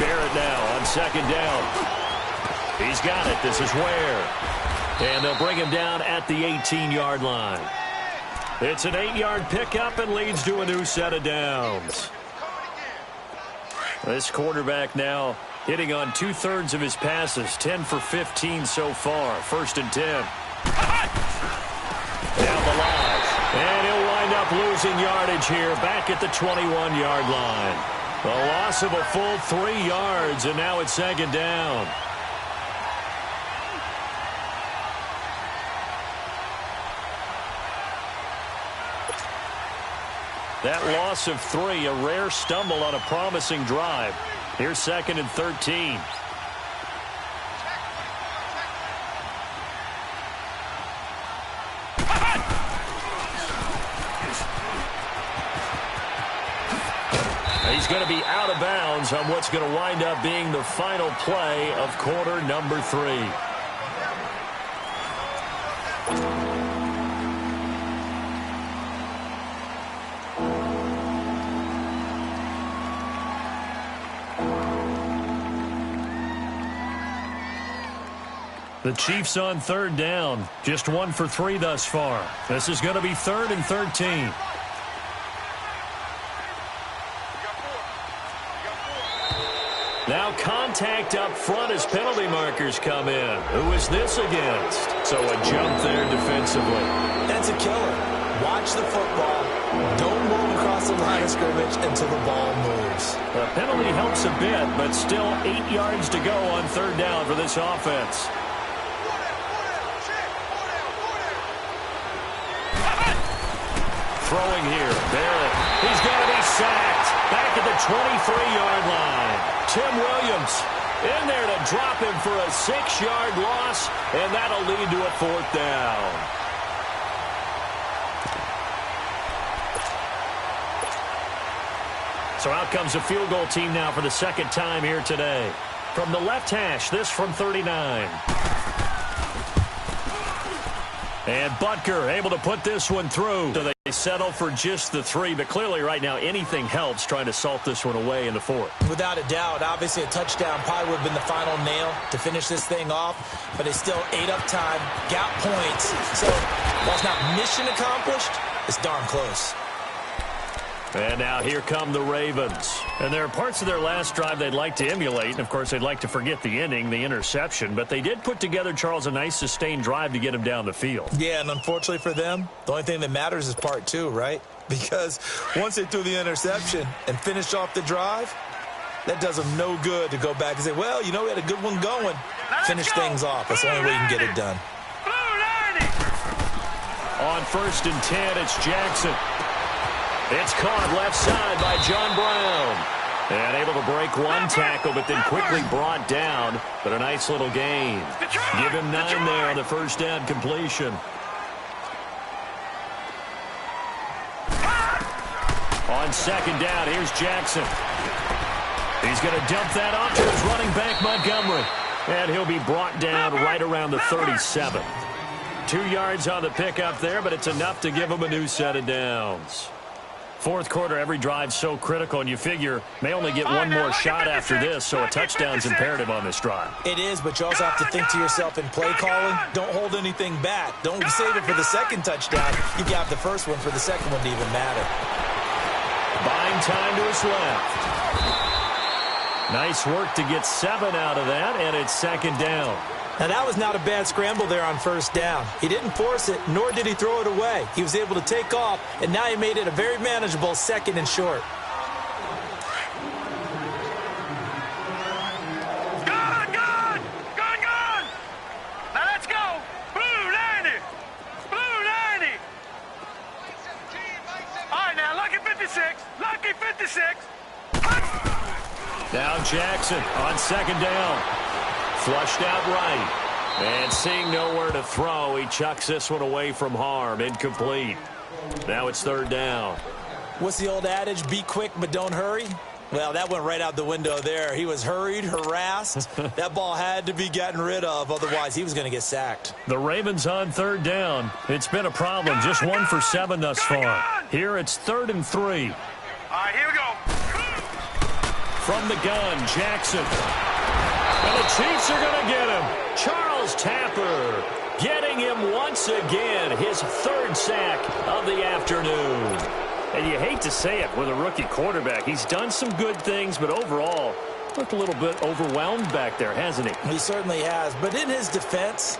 Barrett now on 2nd down. He's got it. This is Ware. And they'll bring him down at the 18-yard line. It's an 8-yard pickup and leads to a new set of downs. This quarterback now hitting on 2/3 of his passes. 10 for 15 so far. 1st and 10. Down the line. And he'll wind up losing yardage here back at the 21-yard line. A loss of a full 3 yards, and now it's 2nd down. That loss of 3, a rare stumble on a promising drive. Here's 2nd and 13. He's going to be out of bounds on what's going to wind up being the final play of quarter number 3. The Chiefs on 3rd down. Just 1 for 3 thus far. This is going to be 3rd and 13. Now contact up front as penalty markers come in. Who is this against? So a jump there defensively. That's a killer. Watch the football. Don't move across the line of scrimmage until the ball moves. The penalty helps a bit, but still 8 yards to go on 3rd down for this offense. Throwing here. Barrett. He's going to be sacked. Back at the 23-yard line. Tim Williams in there to drop him for a 6-yard loss, and that'll lead to a 4th down. So out comes a field goal team now for the second time here today. From the left hash, this from 39. And Butker able to put this one through. So they settle for just the 3, but clearly right now anything helps trying to salt this one away in the 4th. Without a doubt, obviously a touchdown probably would have been the final nail to finish this thing off, but they still ate up time, got points. So while it's not mission accomplished, it's darn close. And now here come the Ravens. And there are parts of their last drive they'd like to emulate. And, of course, they'd like to forget the ending, the interception. But they did put together, Charles, a nice sustained drive to get him down the field. Yeah, and unfortunately for them, the only thing that matters is part 2, right? Because once they threw the interception and finished off the drive, that does them no good to go back and say, well, you know, we had a good one going. Finish things off. That's the only way you can get it done. On 1st and 10, it's Jackson. It's caught left side by John Brown. And able to break one tackle, but then quickly brought down. But a nice little gain. Give him 9 there on the first down completion. On 2nd down, here's Jackson. He's going to dump that off to his running back, Montgomery. And he'll be brought down right around the 37. 2 yards on the pickup there, but it's enough to give him a new set of downs. 4th quarter, every drive so critical, and you figure may only get one more shot after this, so a touchdown's imperative on this drive. It is, but you also have to think to yourself in play calling, don't hold anything back. Don't save it for the 2nd touchdown. You got the first one for the 2nd one to even matter. Buying time to his left. Nice work to get 7 out of that, and it's 2nd down. Now, that was not a bad scramble there on 1st down. He didn't force it, nor did he throw it away. He was able to take off, and now he made it a very manageable 2nd and short. Good! Now let's go! Blue 90! Blue 90! All right, now, lucky 56! Lucky 56! Now Jackson on 2nd down. Flushed out right. And seeing nowhere to throw, he chucks this one away from harm. Incomplete. Now it's 3rd down. What's the old adage? Be quick, but don't hurry? Well, that went right out the window there. He was hurried, harassed. That ball had to be gotten rid of. Otherwise, he was going to get sacked. The Ravens on 3rd down. It's been a problem. Just 1 for 7 thus far. Here it's 3rd and 3. All right, here we go. From the gun, Jackson. And the Chiefs are going to get him. Charles Tapper getting him once again. His 3rd sack of the afternoon. And you hate to say it with a rookie quarterback. He's done some good things, but overall, looked a little bit overwhelmed back there, hasn't he? He certainly has. But in his defense,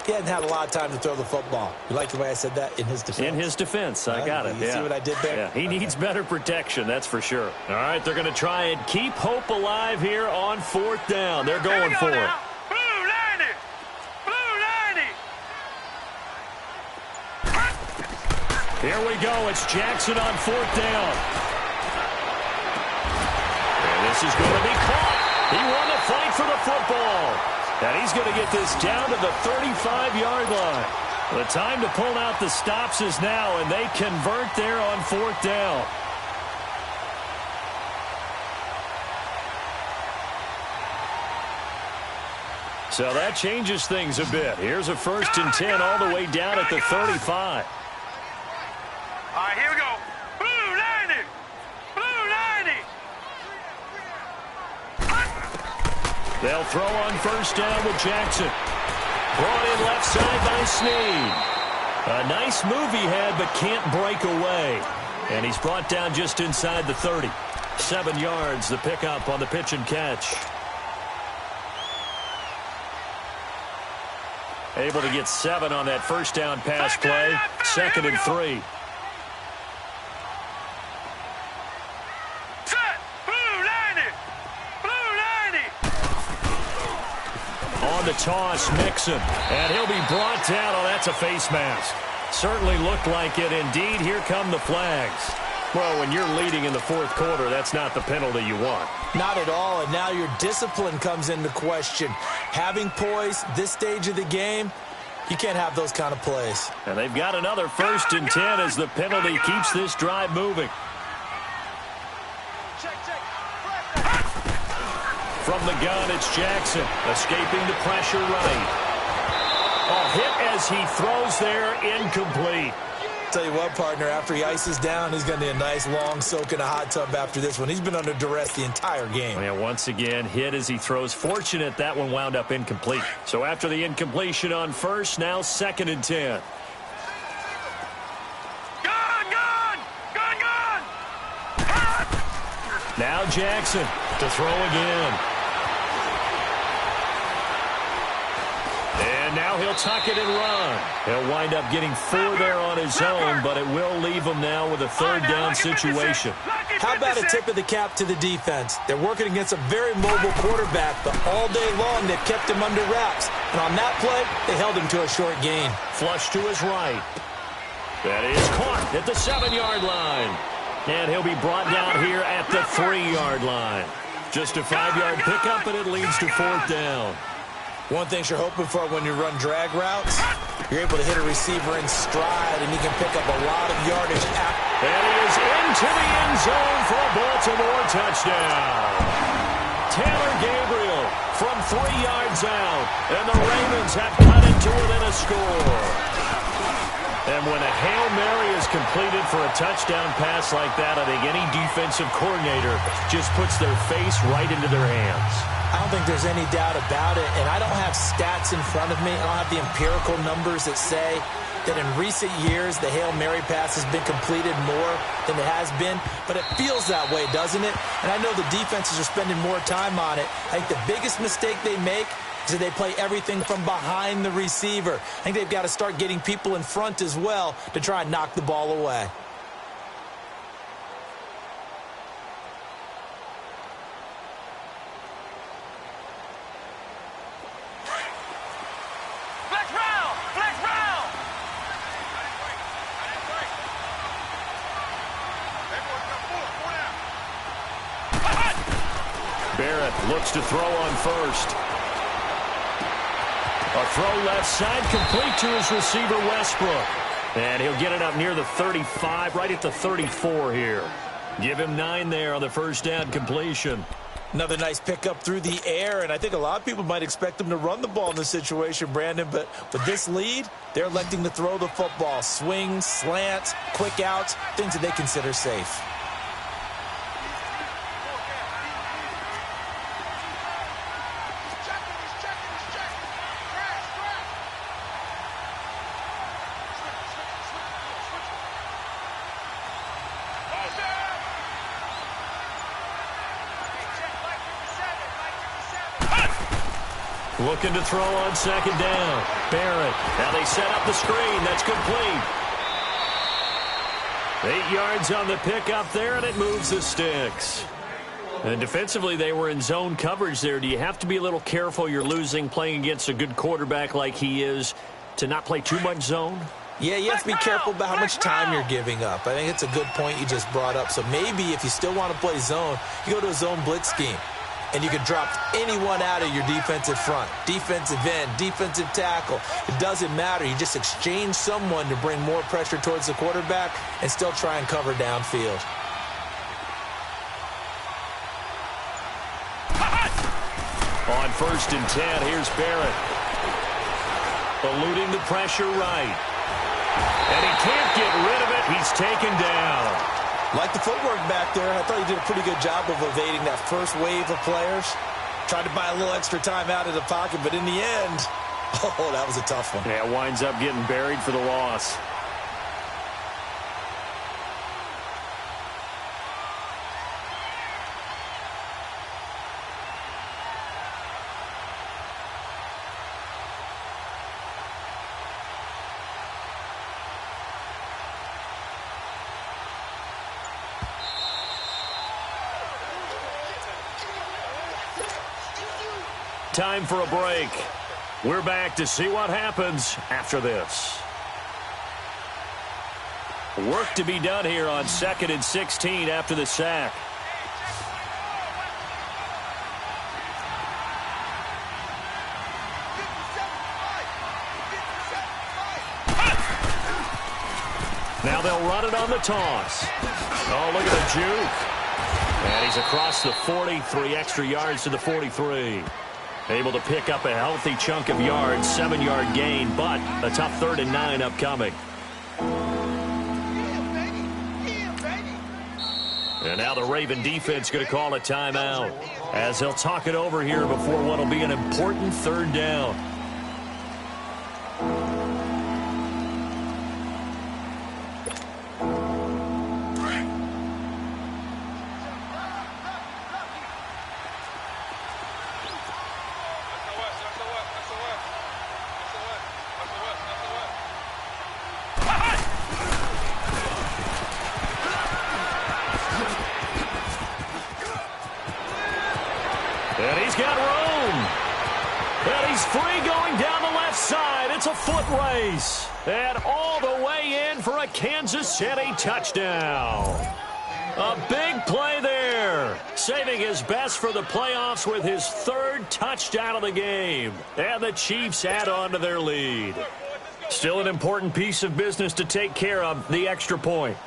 he hadn't had a lot of time to throw the football. You like the way I said that? In his defense. In his defense. I got it. You see what I did there? Yeah, he needs better protection, that's for sure. All right, they're going to try and keep hope alive here on 4th down. They're going for it. Blue 90! Blue 90! Here we go. It's Jackson on 4th down. And this is going to be caught. He won the fight for the football. And he's going to get this down to the 35-yard line. The time to pull out the stops is now, and they convert there on 4th down. So that changes things a bit. Here's a 1st and 10 all the way down at the 35. All right, here we go. Blue 90! Blue 90! They'll throw on 1st down with Jackson. Brought in left side by Snead. A nice move he had, but can't break away. And he's brought down just inside the 30. 7 yards, the pickup on the pitch and catch. Able to get 7 on that 1st down pass play. 2nd and 3. Set! Blue 90! Blue 90! On the toss, Mixon. And he'll be brought down. Oh, that's a face mask. Certainly looked like it. Indeed, here come the flags. Well, when you're leading in the 4th quarter, that's not the penalty you want. Not at all, and now your discipline comes into question. Having poise this stage of the game, you can't have those kind of plays. And they've got another 1st and 10 as the penalty keeps this drive moving. Check From the gun, it's Jackson, escaping the pressure right. Oh, hit as he throws there, incomplete. Tell you what, partner, after he ices down, he's going to need a nice long soak in a hot tub after this one. He's been under duress the entire game. Yeah, once again, hit as he throws. Fortunate that one wound up incomplete. So after the incompletion on first, now 2nd and 10. Now Jackson to throw again. And now he'll tuck it and run. He'll wind up getting 4 there on his own, but it will leave him now with a 3rd down situation. How about a tip of the cap to the defense? They're working against a very mobile quarterback, but all day long they've kept him under wraps. And on that play, they held him to a short gain. Flush to his right. That is caught at the 7-yard line. And he'll be brought down here at the 3-yard line. Just a 5-yard pickup, and it leads to 4th down. One thing you're hoping for when you run drag routes, you're able to hit a receiver in stride, and he can pick up a lot of yardage. And he is into the end zone for a Baltimore touchdown. Taylor Gabriel from 3 yards out, and the Ravens have cut it to within a score. And when a Hail Mary is completed for a touchdown pass like that, I think any defensive coordinator just puts their face right into their hands. I don't think there's any doubt about it, and I don't have stats in front of me. I don't have the empirical numbers that say that in recent years the Hail Mary pass has been completed more than it has been, but it feels that way, doesn't it? And I know the defenses are spending more time on it. I think the biggest mistake they make is that they play everything from behind the receiver. I think they've got to start getting people in front as well to try and knock the ball away. Barrett looks to throw on first. A throw left side, complete to his receiver, Westbrook. And he'll get it up near the 35, right at the 34 here. Give him 9 there on the 1st down completion. Another nice pickup through the air, and I think a lot of people might expect them to run the ball in this situation, Brandon, but with this lead, they're electing to throw the football. Swings, slants, quick outs, things that they consider safe. Looking to throw on 2nd down. Barrett. Now they set up the screen. That's complete. 8 yards on the pickup there, and it moves the sticks. And defensively, they were in zone coverage there. Do you have to be a little careful you're losing playing against a good quarterback like he is to not play too much zone? Yeah, you have to be careful about how much time you're giving up. I think it's a good point you just brought up. So maybe if you still want to play zone, you go to a zone blitz scheme. And you can drop anyone out of your defensive front, defensive end, defensive tackle. It doesn't matter. You just exchange someone to bring more pressure towards the quarterback and still try and cover downfield. On 1st and 10, here's Barrett. Eluding the pressure right. And he can't get rid of it. He's taken down. Like the footwork back there, I thought he did a pretty good job of evading that first wave of players. Tried to buy a little extra time out of the pocket, but in the end, oh, that was a tough one. Yeah, winds up getting buried for the loss. Time for a break. We're back to see what happens after this. Work to be done here on 2nd and 16 after the sack. Now they'll run it on the toss. Oh, look at the juke. And he's across the 40, 3 extra yards to the 43. Able to pick up a healthy chunk of yards, 7-yard gain, but a tough 3rd and 9 upcoming. And now the Raven defense going to call a timeout as they'll talk it over here before what will be an important 3rd down. And he's got room. And he's free going down the left side. It's a foot race. And all the way in for a Kansas City touchdown. A big play there. Saving his best for the playoffs with his 3rd touchdown of the game. And the Chiefs add on to their lead. Still an important piece of business to take care of, the extra point.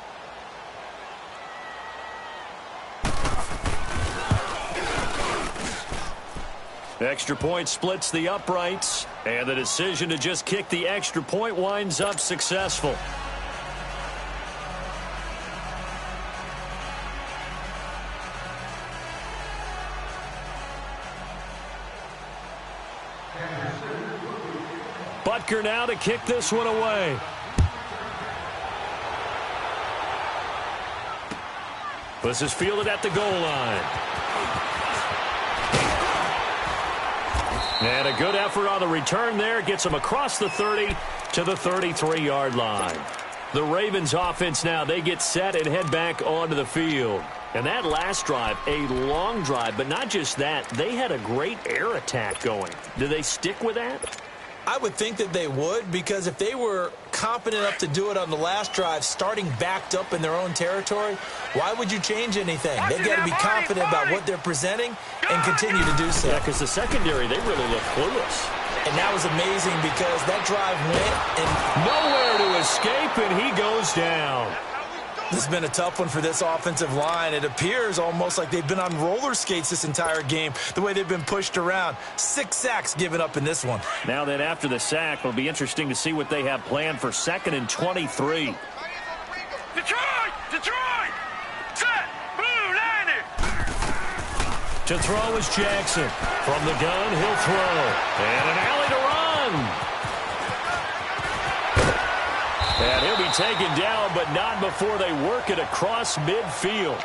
Extra point splits the uprights, and the decision to just kick the extra point winds up successful. Butker now to kick this one away. This is fielded at the goal line. And a good effort on the return there. Gets him across the 30 to the 33-yard line. The Ravens offense now, they get set and head back onto the field. And that last drive, a long drive, but not just that. They had a great air attack going. Do they stick with that? I would think that they would, because if they were confident enough to do it on the last drive, starting backed up in their own territory, why would you change anything? They've got to be confident about what they're presenting and continue to do so. Yeah, because the secondary, they really look clueless. And that was amazing because that drive went and nowhere to escape, and he goes down. This has been a tough one for this offensive line. It appears almost like they've been on roller skates this entire game, the way they've been pushed around. 6 sacks given up in this one. Now then, after the sack, it'll be interesting to see what they have planned for 2nd and 23. Detroit! Detroit! Set! Blue 90! To throw is Jackson. From the gun, he'll throw. And an alley to run. And he'll be taken down, but not before they work it across midfield.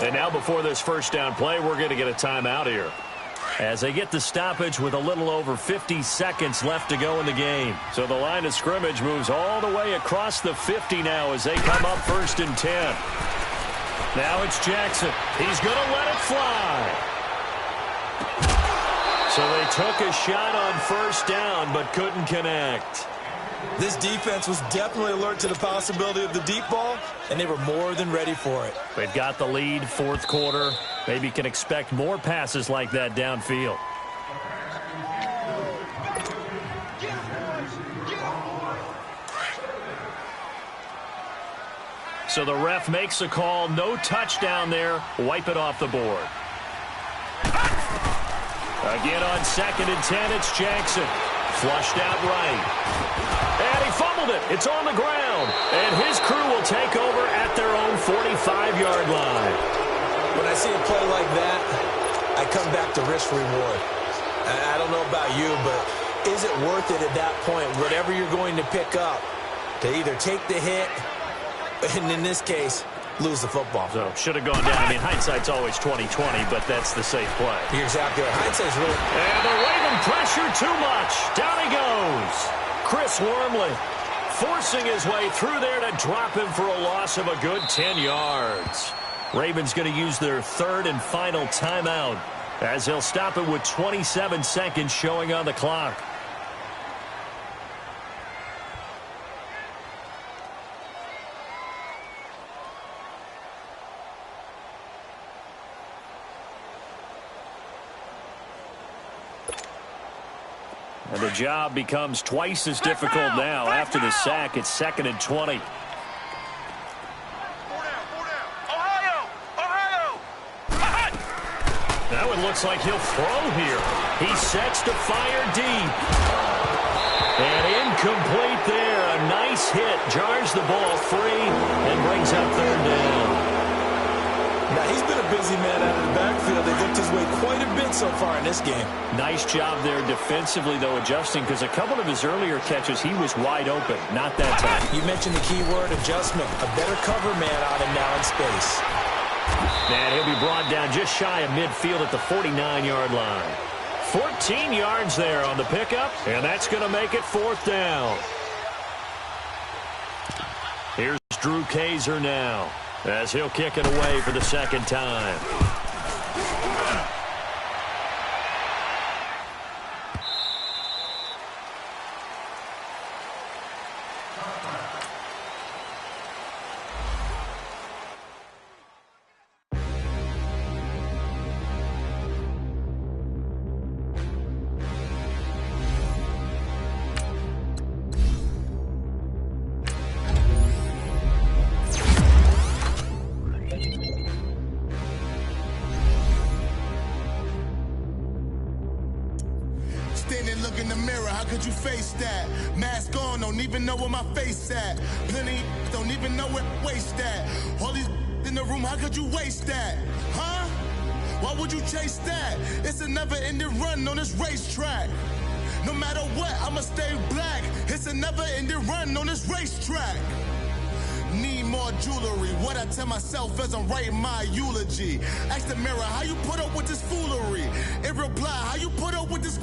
And now before this first down play, we're going to get a timeout here, as they get the stoppage with a little over 50 seconds left to go in the game. So the line of scrimmage moves all the way across the 50 now as they come up 1st and 10. Now it's Jackson. He's going to let it fly. So they took a shot on 1st down but couldn't connect. This defense was definitely alert to the possibility of the deep ball, and they were more than ready for it. They've got the lead, 4th quarter. Maybe can expect more passes like that downfield. So the ref makes a call. No touchdown there. Wipe it off the board. Again on 2nd and 10, it's Jackson. Flushed out right. And he fumbled it. It's on the ground. And his crew will take over at their own 45-yard line. When I see a play like that, I come back to risk reward. I don't know about you, but is it worth it at that point, whatever you're going to pick up, to either take the hit, and in this case, lose the football? So should have gone down. I mean, hindsight's always 20/20, but that's the safe play. You're exactly right. Hindsight's really... And the Raven pressure too much. Down he goes. Chris Wormley forcing his way through there to drop him for a loss of a good 10 yards. Ravens going to use their 3rd and final timeout as they'll stop it with 27 seconds showing on the clock. And the job becomes twice as difficult now. After the sack, it's 2nd and 20. Ohio! Ohio! looks like he'll throw here. He sets to fire deep. And incomplete there. A nice hit. Jars the ball free and brings up third down. Now, he's been a busy man out of the backfield. They've looked his way quite a bit so far in this game. Nice job there defensively, though, adjusting, because a couple of his earlier catches, he was wide open. Not that time. You mentioned the key word, adjustment. A better cover man on him now in space. And he'll be brought down just shy of midfield at the 49-yard line. 14 yards there on the pickup, and that's going to make it fourth down. Here's Drew Kaiser now, as he'll kick it away for the second time. Look in the mirror, how could you face that? Mask on, don't even know where my face at. Plenty don't even know where waste at. All these in the room, how could you waste that? Huh? Why would you chase that? It's a never-ending run on this racetrack. No matter what, I'ma stay black. It's a never-ending run on this racetrack. Need more jewelry. What I tell myself as I'm writing my eulogy. Ask the mirror, how you put up with this foolery? In reply, how you put up with this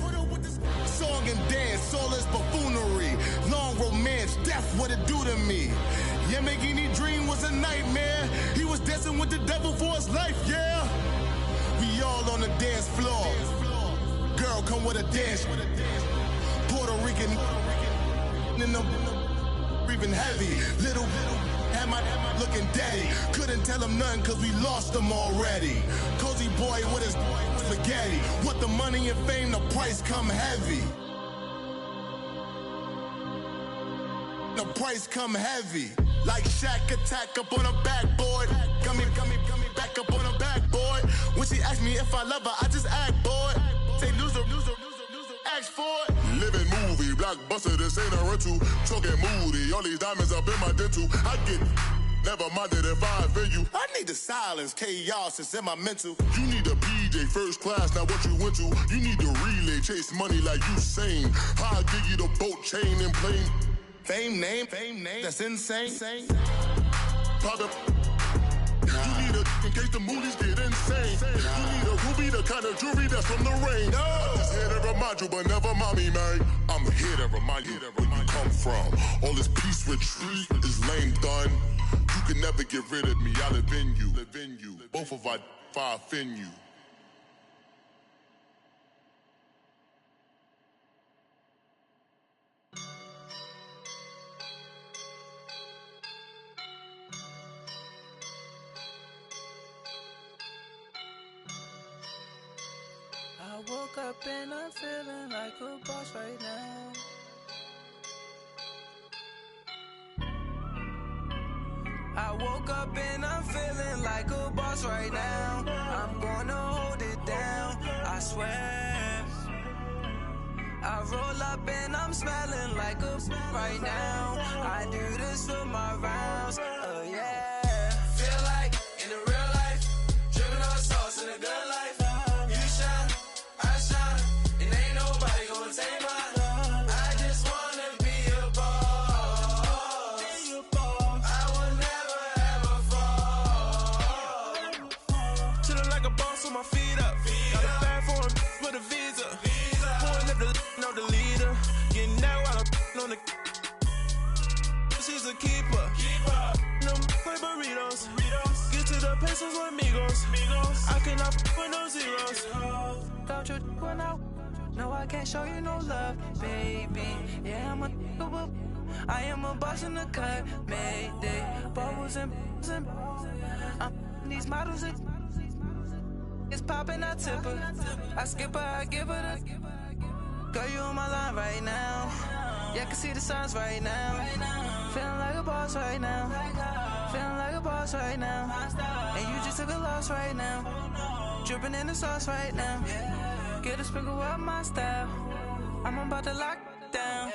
song and dance, all this buffoonery. Long romance, death, what it do to me? Yeah, Yamagini dream was a nightmare. He was dancing with the devil for his life, yeah. We all on the dance floor. Girl, come with a dance. Puerto Rican in the breathing heavy. Little am I looking daddy. Couldn't tell him nothing cause we lost him already. Cozy boy with his spaghetti. Want the money and fame, the price come heavy. The price come heavy. Like Shaq attack up on a backboard. Coming back up on a backboard. When she asked me if I love her, I just act bored. Say loser, ask for it. Living movie, blockbuster, this ain't a rental. Talking moody, all these diamonds up in my dental. I get never minded if I offend you. I need the silence, chaos is in my mental. You need a PJ first class, not what you went to. You need the relay, chase money like you sane. I'll give you the boat, chain, and plane. Fame name, that's insane. Pop up. You need a in case the movies get insane. You need a ruby, the kind of jewelry that's from the rain. I'm just here to remind you, but never mind me, man. I'm here to remind you where you come from. All this peace retreat is lame done. You can never get rid of me. I live in you. Both of our fire fin you. I woke up and I'm feeling like a boss right now. I woke up and I'm feeling like a boss right now. I'm gonna hold it down, I swear. I roll up and I'm smelling like a right now. I do this for my rounds, oh yeah. Feel like in the real life, dripping on sauce in a good life. She's a keeper. No burritos. Get to the pesos with amigos. I cannot with no zeros. Don't you run out? No, I can't show you no love, baby. Yeah, I am a boss in the cut. Mayday. Bubbles and these models. It's popping, I tip her. I skip her, I give her the. Girl, you on my line right now. Yeah, I can see the signs right now. Feeling like a boss right now. Feeling like a boss right now. And you just took a loss right now. dripping in the sauce right now. Get a sprinkle up my style. I'm about to lock down.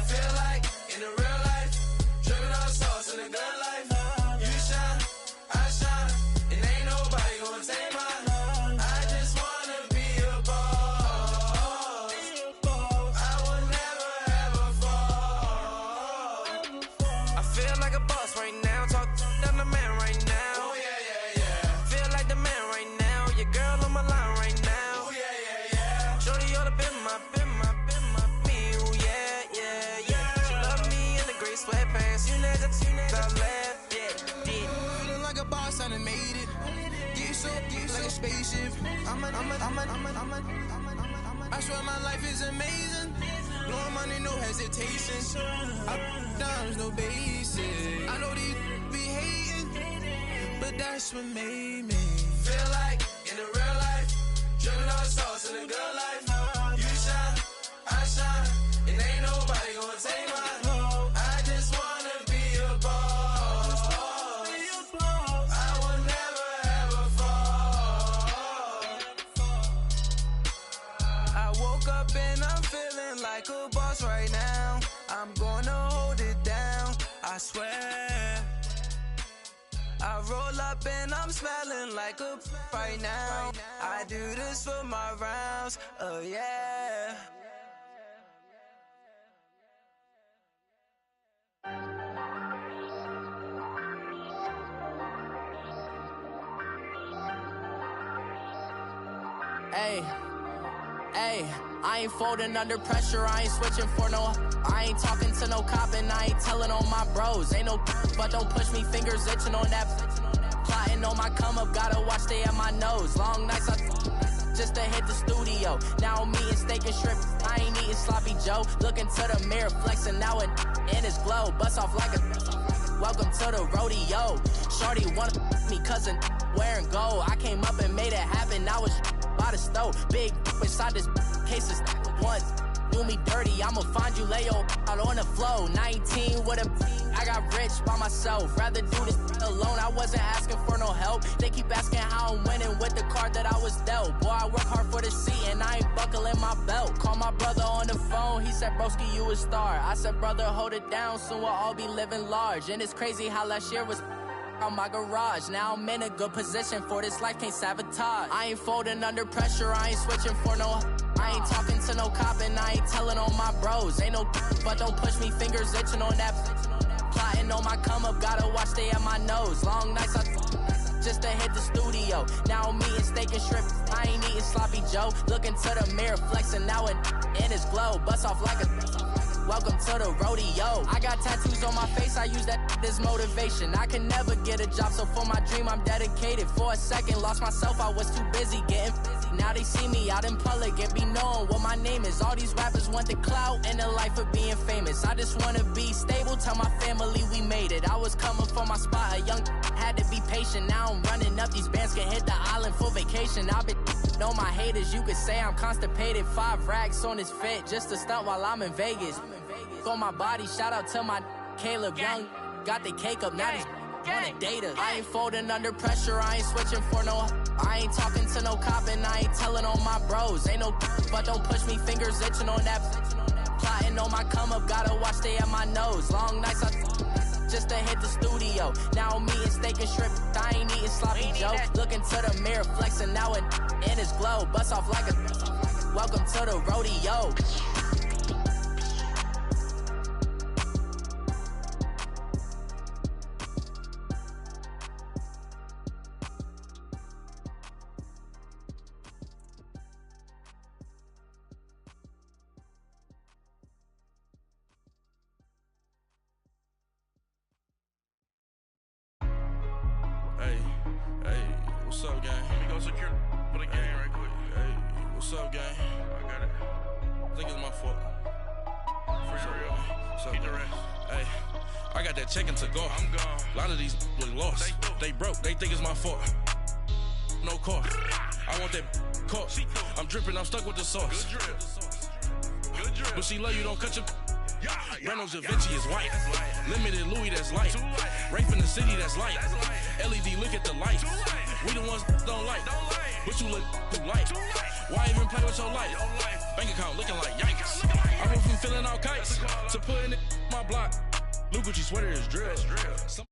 Feel like in the real life, dripping on the sauce in the good life. You shine, I shine, and ain't nobody gonna take mine. I just wanna be a boss. I will never ever fall. I feel like a boss right now. Talk to the man right now. Oh yeah. Feel like the man right now. Your girl on my line right now. Oh yeah. Shorty oughta been my me. Ooh yeah. She love me in the gray sweatpants. You never left. Yeah. Feeling like a boss, I done made it. Get so like a spaceship. I swear my life is amazing. Blowing money, no hesitation. Up, downs, no basic. I know these be hating, but that's what made me feel like in the real life, dripping on the sauce in the good life. You shine, I shine, and ain't nobody gonna take mine. I just wanna be a boss. I will never ever fall. I woke up and I'm feeling like a boss right now. I'm gonna hold it down, I swear. I roll up and I'm smelling like a right now. I do this for my rounds, oh yeah. Hey, I ain't folding under pressure, I ain't switching for no. I ain't talking to no cop and I ain't telling on my bros. Ain't no but don't push me, fingers itching on that. Plotting on my come up, gotta watch stay at my nose. Long nights just to hit the studio. Now I'm eating steak and shrimp, I ain't eating sloppy Joe. Looking to the mirror, flexing now and in his glow. Bust off like a welcome to the rodeo. Shorty wanna me cousin wearing gold. I came up and made it happen, I was by the stove. Big inside this case is one. Do me dirty, I'ma find you, lay your out on the floor. 19 with a I got rich by myself. Rather do this alone, I wasn't asking for no help. They keep asking how I'm winning with the card that I was dealt. Boy, I work hard for the seat and I ain't buckling my belt. Call my brother on the phone, he said, broski, you a star. I said, brother, hold it down, soon we'll all be living large. And it's crazy how last year was on my garage. Now I'm in a good position for this life, can't sabotage. I ain't folding under pressure, I ain't switching for no. I ain't talking to no cop and I ain't telling on my bros. Ain't no but don't push me, fingers itching on that. Plotting on my come up, gotta watch stay at my nose. Long nights just to hit the studio. Now I'm eating steak and shrimp, I ain't eating sloppy Joe. Looking to the mirror, flexing now and in his glow. Bust off like a welcome to the rodeo. I got tattoos on my face, I use that as motivation. I can never get a job, so for my dream I'm dedicated. For a second, lost myself, I was too busy getting busy. Now they see me out in public and be knowing what my name is. All these rappers want the clout and the life of being famous. I just wanna be stable, tell my family we made it. I was coming for my spot, a young had to be patient. Now I'm running up, these bands can hit the island for vacation. I've been know my haters, you could say I'm constipated. 5 racks on his fit, just to stunt while I'm in Vegas. On my body, shout out to my Caleb Young. Got the cake up, now he's on a data. I ain't folding under pressure, I ain't switching for no. I ain't talking to no cop and I ain't telling on my bros. Ain't no but don't push me, fingers itching on that. Plotting on my come up, gotta watch stay at my nose. Long nights just to hit the studio. Now I'm eating steak and shrimp, I ain't eating sloppy Joe. Looking to the mirror, flexing now and in his glow. Bust off like a welcome to the rodeo. What's up, gang? Let me go secure for the game right quick. Hey, what's up, gang? I got it. I think it's my fault. Free the real. Keep the rest. Hey, I got that chicken to go. I'm gone. A lot of these look lost. They broke. They think it's my fault. No cost. I want that cost. I'm dripping. I'm stuck with the sauce. Good drip. Good drip. But she love you. Don't cut your. Reynolds Da Da Vinci is white. Limited Louis, that's light. Rape in the city, that's light. LED, look at the light. We the ones don't like. But you look too light. Why even play with your life? Bank account looking like yikes. I went from feeling all kites to putting it in my block. Blue Gucci sweater is drill.